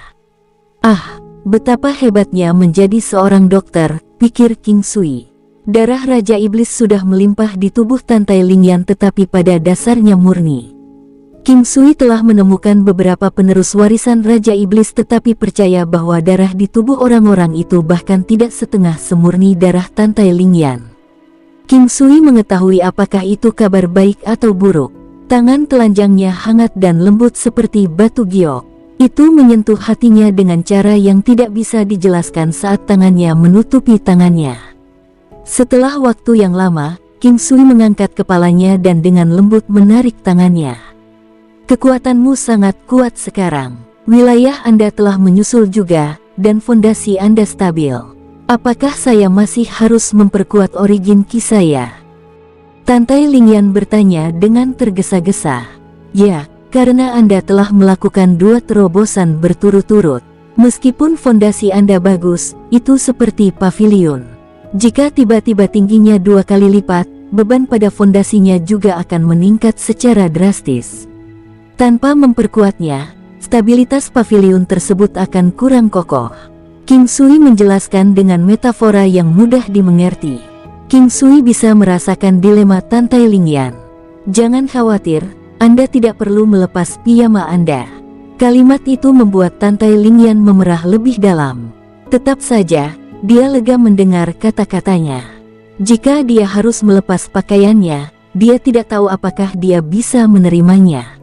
Ah, betapa hebatnya menjadi seorang dokter, pikir King Sui. Darah Raja Iblis sudah melimpah di tubuh Tantai Lingyan tetapi pada dasarnya murni. King Sui telah menemukan beberapa penerus warisan Raja Iblis tetapi percaya bahwa darah di tubuh orang-orang itu bahkan tidak setengah semurni darah Tantai Lingyan. King Sui mengetahui apakah itu kabar baik atau buruk. Tangan telanjangnya hangat dan lembut seperti batu giok. Itu menyentuh hatinya dengan cara yang tidak bisa dijelaskan saat tangannya menutupi tangannya. Setelah waktu yang lama, King Sui mengangkat kepalanya dan dengan lembut menarik tangannya. Kekuatanmu sangat kuat sekarang. Wilayah Anda telah menyusul juga, dan fondasi Anda stabil. Apakah saya masih harus memperkuat origin Ki saya? Tantai Lingyan bertanya dengan tergesa-gesa. Ya, karena Anda telah melakukan 2 terobosan berturut-turut. Meskipun fondasi Anda bagus, itu seperti pavilion. Jika tiba-tiba tingginya 2 kali lipat, beban pada fondasinya juga akan meningkat secara drastis. Tanpa memperkuatnya, stabilitas pavilion tersebut akan kurang kokoh. King Sui menjelaskan dengan metafora yang mudah dimengerti. King Sui bisa merasakan dilema Tantai Lingyan. Jangan khawatir, Anda tidak perlu melepas piyama Anda. Kalimat itu membuat Tantai Lingyan memerah lebih dalam. Tetap saja, dia lega mendengar kata-katanya. Jika dia harus melepas pakaiannya, dia tidak tahu apakah dia bisa menerimanya.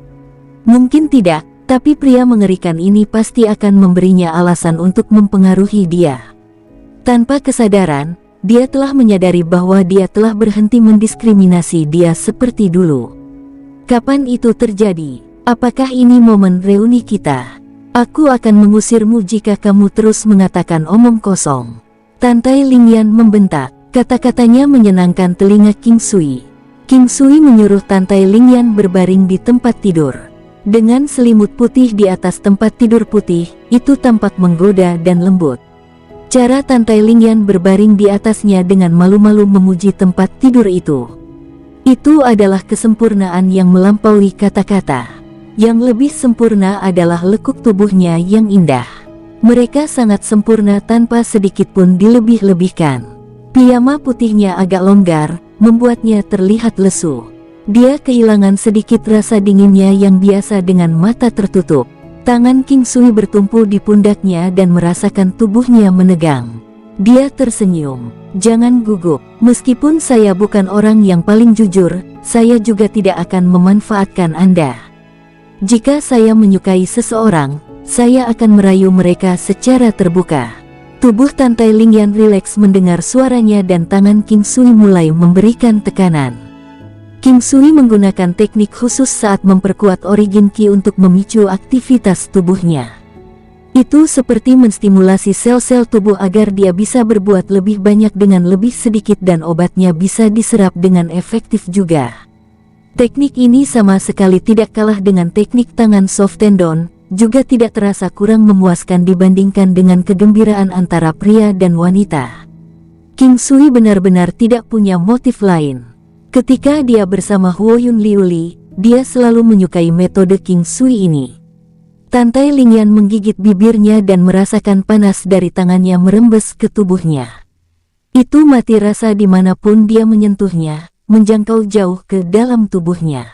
Mungkin tidak, tapi pria mengerikan ini pasti akan memberinya alasan untuk mempengaruhi dia. Tanpa kesadaran, dia telah menyadari bahwa dia telah berhenti mendiskriminasi dia seperti dulu. Kapan itu terjadi? Apakah ini momen reuni kita? Aku akan mengusirmu jika kamu terus mengatakan omong kosong. Tantai Lingyan membentak. Kata-katanya menyenangkan telinga King Sui. King Sui menyuruh Tantai Lingyan berbaring di tempat tidur. Dengan selimut putih di atas tempat tidur putih, itu tampak menggoda dan lembut. Cara Tantai Lingyan berbaring di atasnya dengan malu-malu memuji tempat tidur itu. Itu adalah kesempurnaan yang melampaui kata-kata. Yang lebih sempurna adalah lekuk tubuhnya yang indah. Mereka sangat sempurna tanpa sedikit pun dilebih-lebihkan. Piyama putihnya agak longgar, membuatnya terlihat lesu. Dia kehilangan sedikit rasa dinginnya yang biasa dengan mata tertutup. Tangan King Sui bertumpu di pundaknya dan merasakan tubuhnya menegang. Dia tersenyum. Jangan gugup. Meskipun saya bukan orang yang paling jujur, saya juga tidak akan memanfaatkan Anda. Jika saya menyukai seseorang, saya akan merayu mereka secara terbuka. Tubuh Tantai Lingyan rileks mendengar suaranya dan tangan King Sui mulai memberikan tekanan. King Sui menggunakan teknik khusus saat memperkuat origin Ki untuk memicu aktivitas tubuhnya. Itu seperti menstimulasi sel-sel tubuh agar dia bisa berbuat lebih banyak dengan lebih sedikit dan obatnya bisa diserap dengan efektif juga. Teknik ini sama sekali tidak kalah dengan teknik tangan soft tendon, juga tidak terasa kurang memuaskan dibandingkan dengan kegembiraan antara pria dan wanita. King Sui benar-benar tidak punya motif lain. Ketika dia bersama Huoyun Liuli, dia selalu menyukai metode King Sui ini. Tantai Lingyan menggigit bibirnya dan merasakan panas dari tangannya merembes ke tubuhnya. Itu mati rasa dimanapun dia menyentuhnya, menjangkau jauh ke dalam tubuhnya.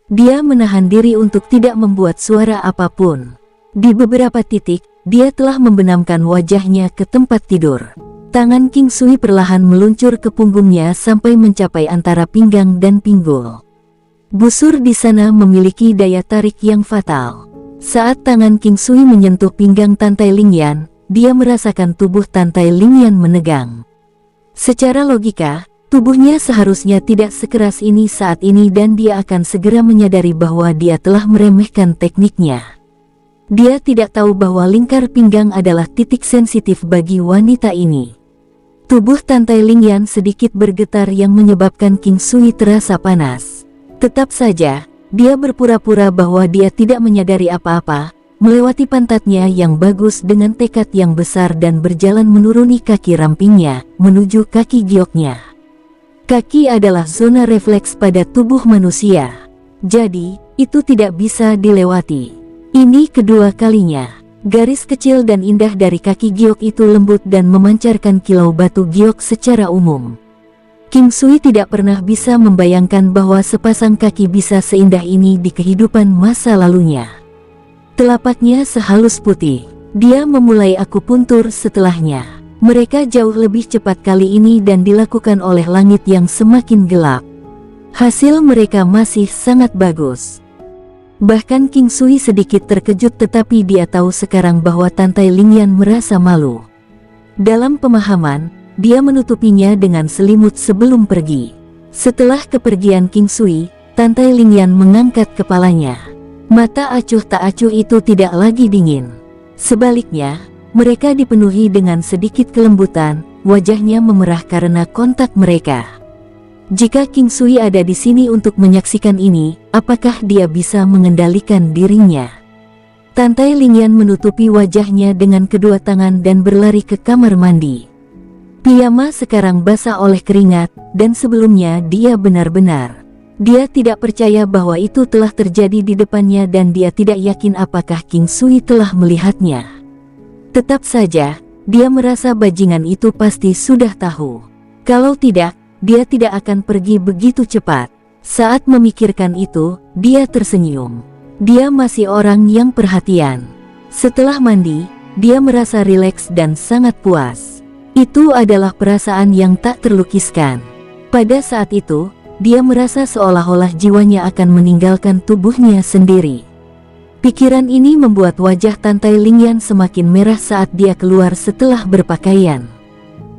Dia menahan diri untuk tidak membuat suara apapun. Di beberapa titik, dia telah membenamkan wajahnya ke tempat tidur. Tangan King Sui perlahan meluncur ke punggungnya sampai mencapai antara pinggang dan pinggul. Busur di sana memiliki daya tarik yang fatal. Saat tangan King Sui menyentuh pinggang Tantai Lingyan, dia merasakan tubuh Tantai Lingyan menegang. Secara logika, tubuhnya seharusnya tidak sekeras ini saat ini dan dia akan segera menyadari bahwa dia telah meremehkan tekniknya. Dia tidak tahu bahwa lingkar pinggang adalah titik sensitif bagi wanita ini. Tubuh Tantai Lingyan sedikit bergetar yang menyebabkan King Sui terasa panas. Tetap saja, dia berpura-pura bahwa dia tidak menyadari apa-apa, melewati pantatnya yang bagus dengan tekad yang besar dan berjalan menuruni kaki rampingnya, menuju kaki gioknya. Kaki adalah zona refleks pada tubuh manusia. Jadi, itu tidak bisa dilewati. Ini kedua kalinya. Garis kecil dan indah dari kaki giok itu lembut dan memancarkan kilau batu giok secara umum. King Sui tidak pernah bisa membayangkan bahwa sepasang kaki bisa seindah ini di kehidupan masa lalunya. Telapaknya sehalus putih. Dia memulai akupuntur setelahnya. Mereka jauh lebih cepat kali ini dan dilakukan oleh langit yang semakin gelap. Hasil mereka masih sangat bagus. Bahkan King Sui sedikit terkejut, tetapi dia tahu sekarang bahwa Tantai Lingyan merasa malu. Dalam pemahaman, dia menutupinya dengan selimut sebelum pergi. Setelah kepergian King Sui, Tantai Lingyan mengangkat kepalanya. Mata acuh tak acuh itu tidak lagi dingin. Sebaliknya, mereka dipenuhi dengan sedikit kelembutan, wajahnya memerah karena kontak mereka. Jika King Sui ada di sini untuk menyaksikan ini, apakah dia bisa mengendalikan dirinya? Tantai Lingyan menutupi wajahnya dengan kedua tangan dan berlari ke kamar mandi. Piyama sekarang basah oleh keringat, dan sebelumnya dia benar-benar. Dia tidak percaya bahwa itu telah terjadi di depannya dan dia tidak yakin apakah King Sui telah melihatnya. Tetap saja, dia merasa bajingan itu pasti sudah tahu. Kalau tidak, dia tidak akan pergi begitu cepat. Saat memikirkan itu, dia tersenyum. Dia masih orang yang perhatian. Setelah mandi, dia merasa rileks dan sangat puas. Itu adalah perasaan yang tak terlukiskan. Pada saat itu, dia merasa seolah-olah jiwanya akan meninggalkan tubuhnya sendiri. Pikiran ini membuat wajah Tantai Lingyan semakin merah saat dia keluar setelah berpakaian.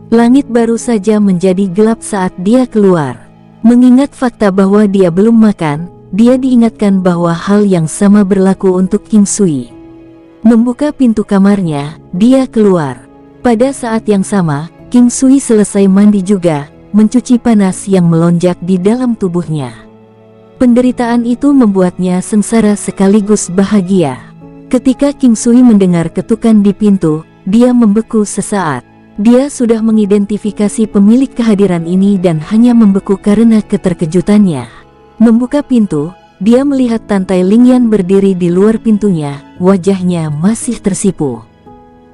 Langit baru saja menjadi gelap saat dia keluar. Mengingat fakta bahwa dia belum makan, dia diingatkan bahwa hal yang sama berlaku untuk King Sui. Membuka pintu kamarnya, dia keluar. Pada saat yang sama, King Sui selesai mandi juga, mencuci panas yang melonjak di dalam tubuhnya. Penderitaan itu membuatnya sengsara sekaligus bahagia. Ketika King Sui mendengar ketukan di pintu, dia membeku sesaat. Dia sudah mengidentifikasi pemilik kehadiran ini dan hanya membeku karena keterkejutannya. Membuka pintu, dia melihat Tantai Lingyan berdiri di luar pintunya, wajahnya masih tersipu.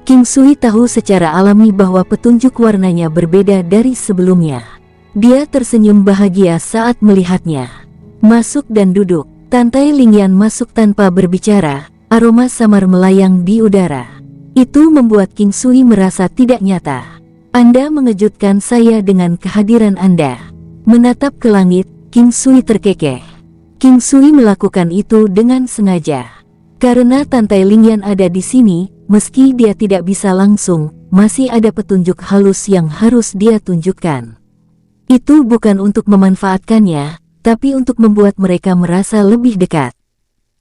King Sui tahu secara alami bahwa petunjuk warnanya berbeda dari sebelumnya. Dia tersenyum bahagia saat melihatnya. Masuk dan duduk. Tantai Lingyan masuk tanpa berbicara, aroma samar melayang di udara. Itu membuat King Sui merasa tidak nyata. Anda mengejutkan saya dengan kehadiran Anda. Menatap ke langit, King Sui terkekeh. King Sui melakukan itu dengan sengaja. Karena Tantai Lingyan ada di sini, meski dia tidak bisa langsung, masih ada petunjuk halus yang harus dia tunjukkan. Itu bukan untuk memanfaatkannya, tapi untuk membuat mereka merasa lebih dekat.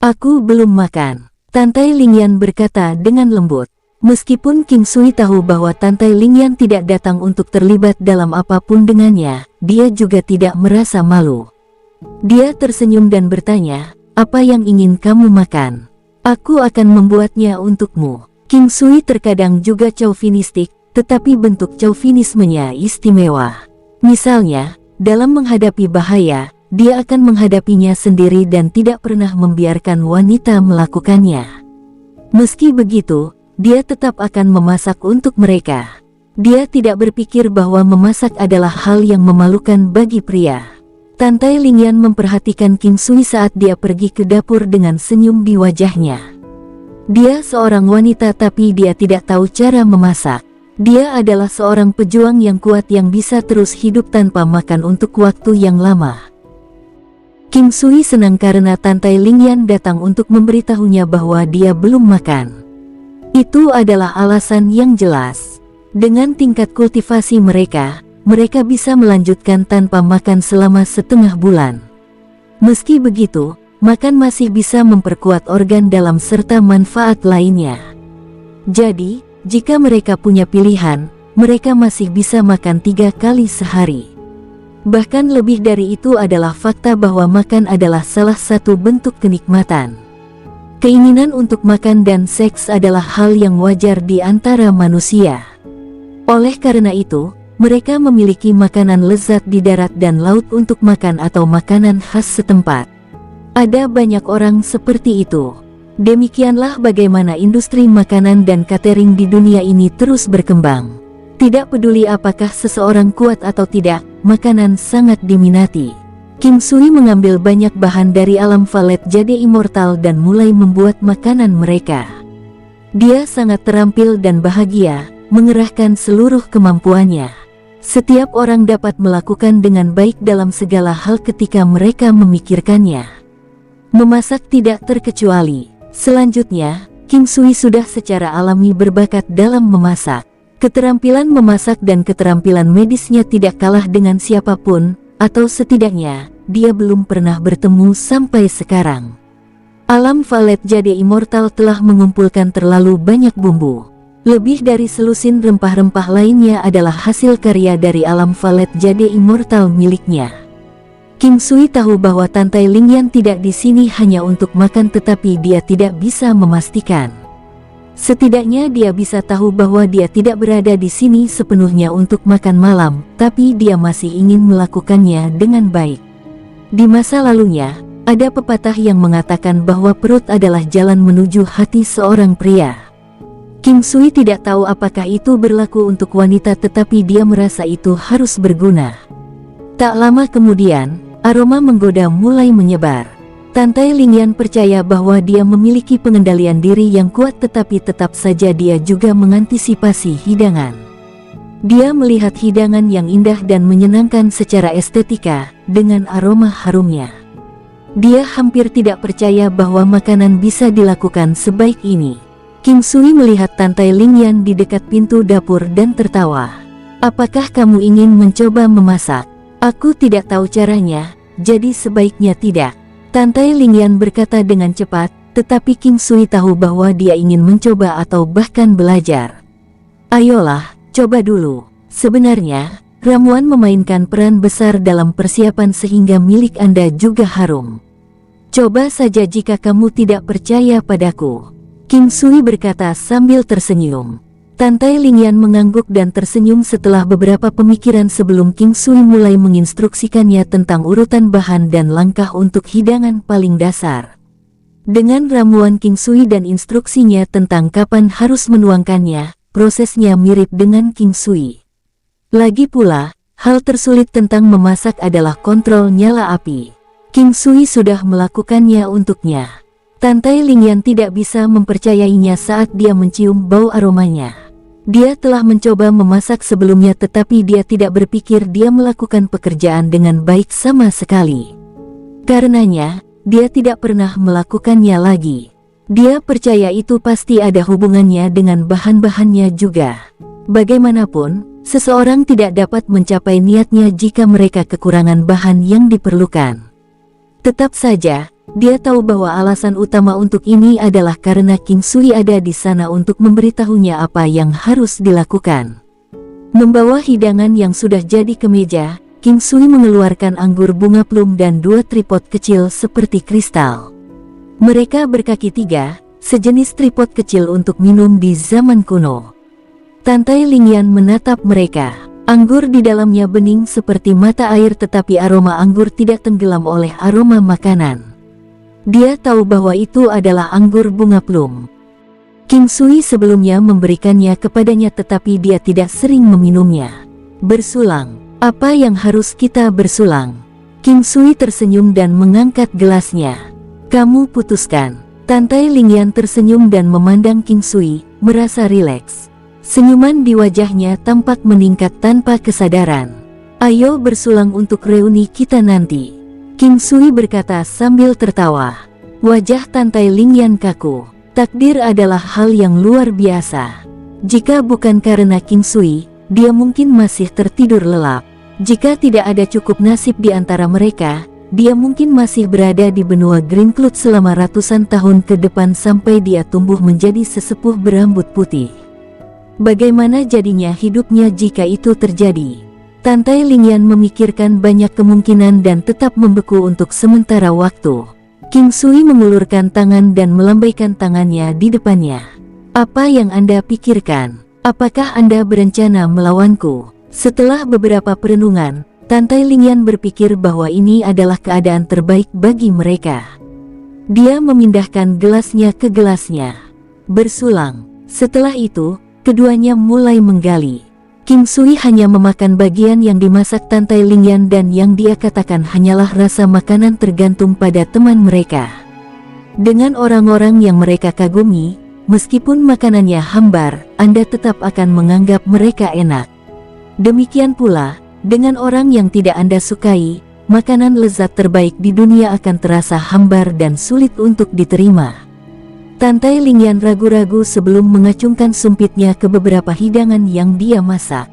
Aku belum makan, Tantai Lingyan berkata dengan lembut. Meskipun King Sui tahu bahwa Tantai Lingyan tidak datang untuk terlibat dalam apapun dengannya, dia juga tidak merasa malu. Dia tersenyum dan bertanya, "Apa yang ingin kamu makan? Aku akan membuatnya untukmu." King Sui terkadang juga chauvinistik, tetapi bentuk chauvinismenya istimewa. Misalnya, dalam menghadapi bahaya, dia akan menghadapinya sendiri dan tidak pernah membiarkan wanita melakukannya. Meski begitu, dia tetap akan memasak untuk mereka. Dia tidak berpikir bahwa memasak adalah hal yang memalukan bagi pria. Tantai Lingyan memperhatikan King Sui saat dia pergi ke dapur dengan senyum di wajahnya. Dia seorang wanita tapi dia tidak tahu cara memasak. Dia adalah seorang pejuang yang kuat yang bisa terus hidup tanpa makan untuk waktu yang lama. King Sui senang karena Tantai Lingyan datang untuk memberitahunya bahwa dia belum makan. Itu adalah alasan yang jelas. Dengan tingkat kultivasi mereka, mereka bisa melanjutkan tanpa makan selama setengah bulan. Meski begitu, makan masih bisa memperkuat organ dalam serta manfaat lainnya. Jadi, jika mereka punya pilihan, mereka masih bisa makan 3 kali sehari. Bahkan lebih dari itu adalah fakta bahwa makan adalah salah satu bentuk kenikmatan. Keinginan untuk makan dan seks adalah hal yang wajar di antara manusia. Oleh karena itu, mereka memiliki makanan lezat di darat dan laut untuk makan atau makanan khas setempat. Ada banyak orang seperti itu. Demikianlah bagaimana industri makanan dan catering di dunia ini terus berkembang. Tidak peduli apakah seseorang kuat atau tidak, makanan sangat diminati. King Sui mengambil banyak bahan dari alam valet jade immortal dan mulai membuat makanan mereka. Dia sangat terampil dan bahagia, mengerahkan seluruh kemampuannya. Setiap orang dapat melakukan dengan baik dalam segala hal ketika mereka memikirkannya. Memasak tidak terkecuali. Selanjutnya, King Sui sudah secara alami berbakat dalam memasak. Keterampilan memasak dan keterampilan medisnya tidak kalah dengan siapapun, atau setidaknya, dia belum pernah bertemu sampai sekarang. Alam valet jade immortal telah mengumpulkan terlalu banyak bumbu. Lebih dari selusin rempah-rempah lainnya adalah hasil karya dari alam valet jade immortal miliknya. King Sui tahu bahwa Tantai Lingyan tidak di sini hanya untuk makan, tetapi dia tidak bisa memastikan. Setidaknya dia bisa tahu bahwa dia tidak berada di sini sepenuhnya untuk makan malam, tapi dia masih ingin melakukannya dengan baik. Di masa lalunya, ada pepatah yang mengatakan bahwa perut adalah jalan menuju hati seorang pria. King Sui tidak tahu apakah itu berlaku untuk wanita, tetapi dia merasa itu harus berguna. Tak lama kemudian, aroma menggoda mulai menyebar. Tantai Lingyan percaya bahwa dia memiliki pengendalian diri yang kuat, tetapi tetap saja dia juga mengantisipasi hidangan. Dia melihat hidangan yang indah dan menyenangkan secara estetika, dengan aroma harumnya. Dia hampir tidak percaya bahwa makanan bisa dilakukan sebaik ini. King Sui melihat Tantai Lingyan di dekat pintu dapur dan tertawa. "Apakah kamu ingin mencoba memasak? Aku tidak tahu caranya, jadi sebaiknya tidak." Tantai Lingyan berkata dengan cepat, tetapi King Sui tahu bahwa dia ingin mencoba atau bahkan belajar. "Ayolah, coba dulu. Sebenarnya, ramuan memainkan peran besar dalam persiapan sehingga milik Anda juga harum. Coba saja jika kamu tidak percaya padaku." King Sui berkata sambil tersenyum. Tantai Lingyan mengangguk dan tersenyum setelah beberapa pemikiran sebelum King Sui mulai menginstruksikannya tentang urutan bahan dan langkah untuk hidangan paling dasar. Dengan ramuan King Sui dan instruksinya tentang kapan harus menuangkannya, prosesnya mirip dengan King Sui. Lagi pula, hal tersulit tentang memasak adalah kontrol nyala api. King Sui sudah melakukannya untuknya. Tantai Lingyan tidak bisa mempercayainya saat dia mencium bau aromanya. Dia telah mencoba memasak sebelumnya, tetapi dia tidak berpikir dia melakukan pekerjaan dengan baik sama sekali. Karenanya, dia tidak pernah melakukannya lagi. Dia percaya itu pasti ada hubungannya dengan bahan-bahannya juga. Bagaimanapun, seseorang tidak dapat mencapai niatnya jika mereka kekurangan bahan yang diperlukan. Tetap saja, dia tahu bahwa alasan utama untuk ini adalah karena King Sui ada di sana untuk memberitahunya apa yang harus dilakukan. Membawa hidangan yang sudah jadi ke meja, King Sui mengeluarkan anggur bunga plum dan 2 tripod kecil seperti kristal. Mereka berkaki 3, sejenis tripod kecil untuk minum di zaman kuno. Tantai Lingyan menatap mereka. Anggur di dalamnya bening seperti mata air, tetapi aroma anggur tidak tenggelam oleh aroma makanan. Dia tahu bahwa itu adalah anggur bunga plum. King Sui sebelumnya memberikannya kepadanya, tetapi dia tidak sering meminumnya. Bersulang. Apa yang harus kita bersulang? King Sui tersenyum dan mengangkat gelasnya. Kamu putuskan. Tantai Lingyan tersenyum dan memandang King Sui, merasa rileks. Senyuman di wajahnya tampak meningkat tanpa kesadaran. Ayo bersulang untuk reuni kita nanti, King Sui berkata sambil tertawa. Wajah Tantai Lingyan kaku. Takdir adalah hal yang luar biasa. Jika bukan karena King Sui, dia mungkin masih tertidur lelap. Jika tidak ada cukup nasib di antara mereka, dia mungkin masih berada di benua Greencloud selama ratusan tahun ke depan sampai dia tumbuh menjadi sesepuh berambut putih. Bagaimana jadinya hidupnya jika itu terjadi? Tantai Lingyan memikirkan banyak kemungkinan dan tetap membeku untuk sementara waktu. King Sui mengulurkan tangan dan melambaikan tangannya di depannya. Apa yang Anda pikirkan? Apakah Anda berencana melawanku? Setelah beberapa perenungan, Tantai Lingyan berpikir bahwa ini adalah keadaan terbaik bagi mereka. Dia memindahkan gelasnya ke gelasnya. Bersulang. Setelah itu, keduanya mulai menggali. King Sui hanya memakan bagian yang dimasak Tantai Lingyan dan yang dia katakan hanyalah rasa makanan tergantung pada teman mereka. Dengan orang-orang yang mereka kagumi, meskipun makanannya hambar, Anda tetap akan menganggap mereka enak. Demikian pula, dengan orang yang tidak Anda sukai, makanan lezat terbaik di dunia akan terasa hambar dan sulit untuk diterima. Tantai Lingyan ragu-ragu sebelum mengacungkan sumpitnya ke beberapa hidangan yang dia masak.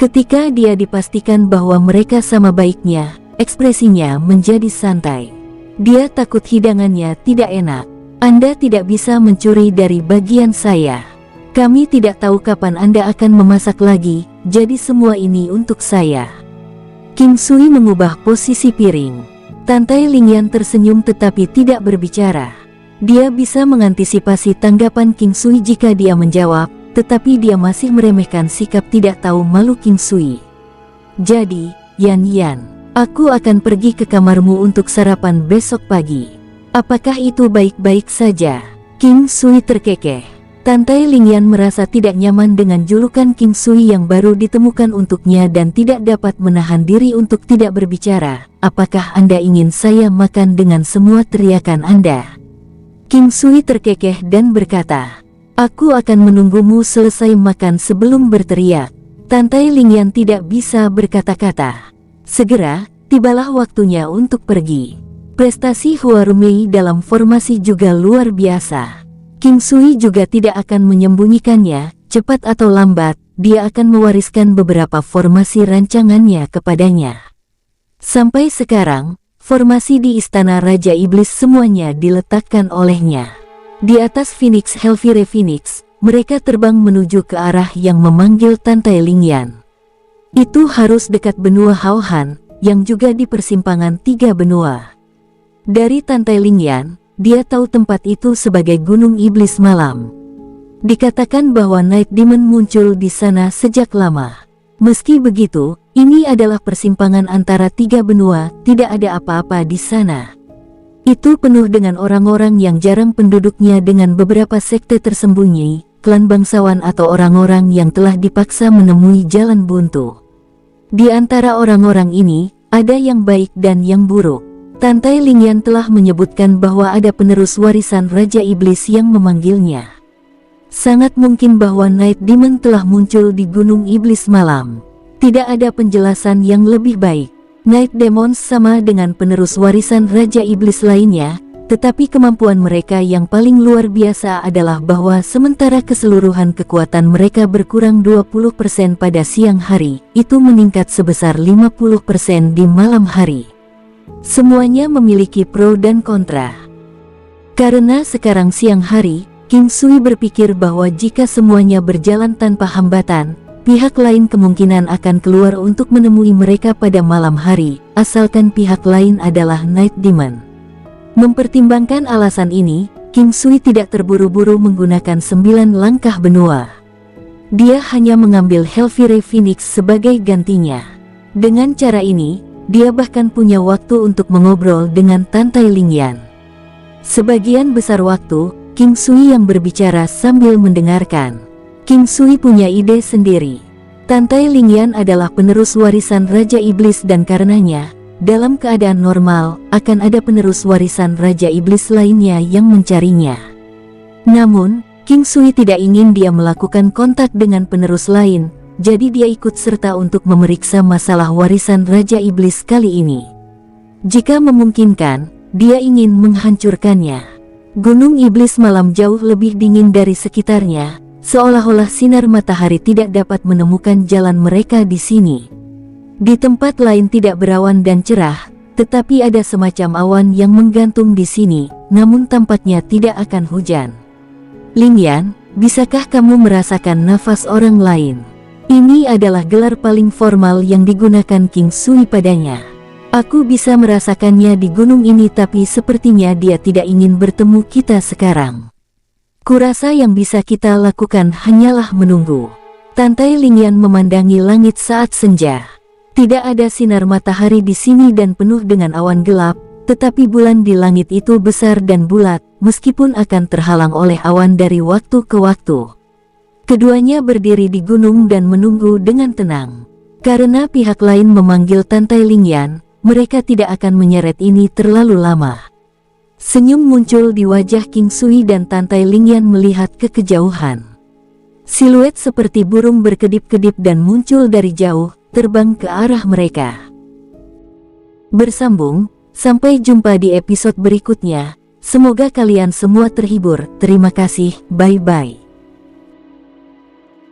Ketika dia dipastikan bahwa mereka sama baiknya, ekspresinya menjadi santai. Dia takut hidangannya tidak enak. Anda tidak bisa mencuri dari bagian saya. Kami tidak tahu kapan Anda akan memasak lagi, jadi semua ini untuk saya. King Sui mengubah posisi piring. Tantai Lingyan tersenyum tetapi tidak berbicara. Dia bisa mengantisipasi tanggapan King Sui jika dia menjawab, tetapi dia masih meremehkan sikap tidak tahu malu King Sui. Jadi, Yan, aku akan pergi ke kamarmu untuk sarapan besok pagi. Apakah itu baik-baik saja? King Sui terkekeh. Tantai Lingyan merasa tidak nyaman dengan julukan King Sui yang baru ditemukan untuknya dan tidak dapat menahan diri untuk tidak berbicara. Apakah Anda ingin saya makan dengan semua teriakan Anda? King Sui terkekeh dan berkata, aku akan menunggumu selesai makan sebelum berteriak. Tantai Lingyan tidak bisa berkata-kata. Segera, tibalah waktunya untuk pergi. Prestasi Huarumei dalam formasi juga luar biasa. King Sui juga tidak akan menyembunyikannya, cepat atau lambat, dia akan mewariskan beberapa formasi rancangannya kepadanya. Sampai sekarang, formasi di Istana Raja Iblis semuanya diletakkan olehnya. Di atas Phoenix Helvire Phoenix, mereka terbang menuju ke arah yang memanggil Tantai Lingyan. Itu harus dekat benua Haohan, yang juga di persimpangan 3 benua. Dari Tantai Lingyan, dia tahu tempat itu sebagai Gunung Iblis Malam. Dikatakan bahwa Night Demon muncul di sana sejak lama. Meski begitu, ini adalah persimpangan antara 3 benua, tidak ada apa-apa di sana. Itu penuh dengan orang-orang yang jarang penduduknya dengan beberapa sekte tersembunyi, klan bangsawan atau orang-orang yang telah dipaksa menemui jalan buntu. Di antara orang-orang ini, ada yang baik dan yang buruk. Tantai Lingyan telah menyebutkan bahwa ada penerus warisan Raja Iblis yang memanggilnya. Sangat mungkin bahwa Night Demon telah muncul di Gunung Iblis Malam. Tidak ada penjelasan yang lebih baik. Night Demons sama dengan penerus warisan Raja Iblis lainnya, tetapi kemampuan mereka yang paling luar biasa adalah bahwa sementara keseluruhan kekuatan mereka berkurang 20% pada siang hari, itu meningkat sebesar 50% di malam hari. Semuanya memiliki pro dan kontra. Karena sekarang siang hari, King Sui berpikir bahwa jika semuanya berjalan tanpa hambatan, pihak lain kemungkinan akan keluar untuk menemui mereka pada malam hari, asalkan pihak lain adalah Night Demon. Mempertimbangkan alasan ini, King Sui tidak terburu-buru menggunakan 9 langkah benua. Dia hanya mengambil Helvire Phoenix sebagai gantinya. Dengan cara ini, dia bahkan punya waktu untuk mengobrol dengan Tantai Lingyan. Sebagian besar waktu, King Sui yang berbicara sambil mendengarkan. King Sui punya ide sendiri. Tantai Lingyan adalah penerus warisan Raja Iblis dan karenanya, dalam keadaan normal, akan ada penerus warisan Raja Iblis lainnya yang mencarinya. Namun, King Sui tidak ingin dia melakukan kontak dengan penerus lain, jadi dia ikut serta untuk memeriksa masalah warisan Raja Iblis kali ini. Jika memungkinkan, dia ingin menghancurkannya. Gunung Iblis Malam jauh lebih dingin dari sekitarnya, seolah-olah sinar matahari tidak dapat menemukan jalan mereka di sini. Di tempat lain tidak berawan dan cerah, tetapi ada semacam awan yang menggantung di sini, namun tampaknya tidak akan hujan. Lingyan, bisakah kamu merasakan nafas orang lain? Ini adalah gelar paling formal yang digunakan King Sui padanya. Aku bisa merasakannya di gunung ini, tapi sepertinya dia tidak ingin bertemu kita sekarang. Kurasa yang bisa kita lakukan hanyalah menunggu. Tantai Lingyan memandangi langit saat senja. Tidak ada sinar matahari di sini dan penuh dengan awan gelap, Tetapi bulan di langit itu besar dan bulat, meskipun akan terhalang oleh awan dari waktu ke waktu. Keduanya berdiri di gunung dan menunggu dengan tenang. Karena pihak lain memanggil Tantai Lingyan, mereka tidak akan menyeret ini terlalu lama. Senyum muncul di wajah King Sui dan Tantai Lingyan melihat ke kejauhan. Siluet seperti burung berkedip-kedip dan muncul dari jauh, terbang ke arah mereka. Bersambung, sampai jumpa di episode berikutnya. Semoga kalian semua terhibur. Terima kasih, bye-bye.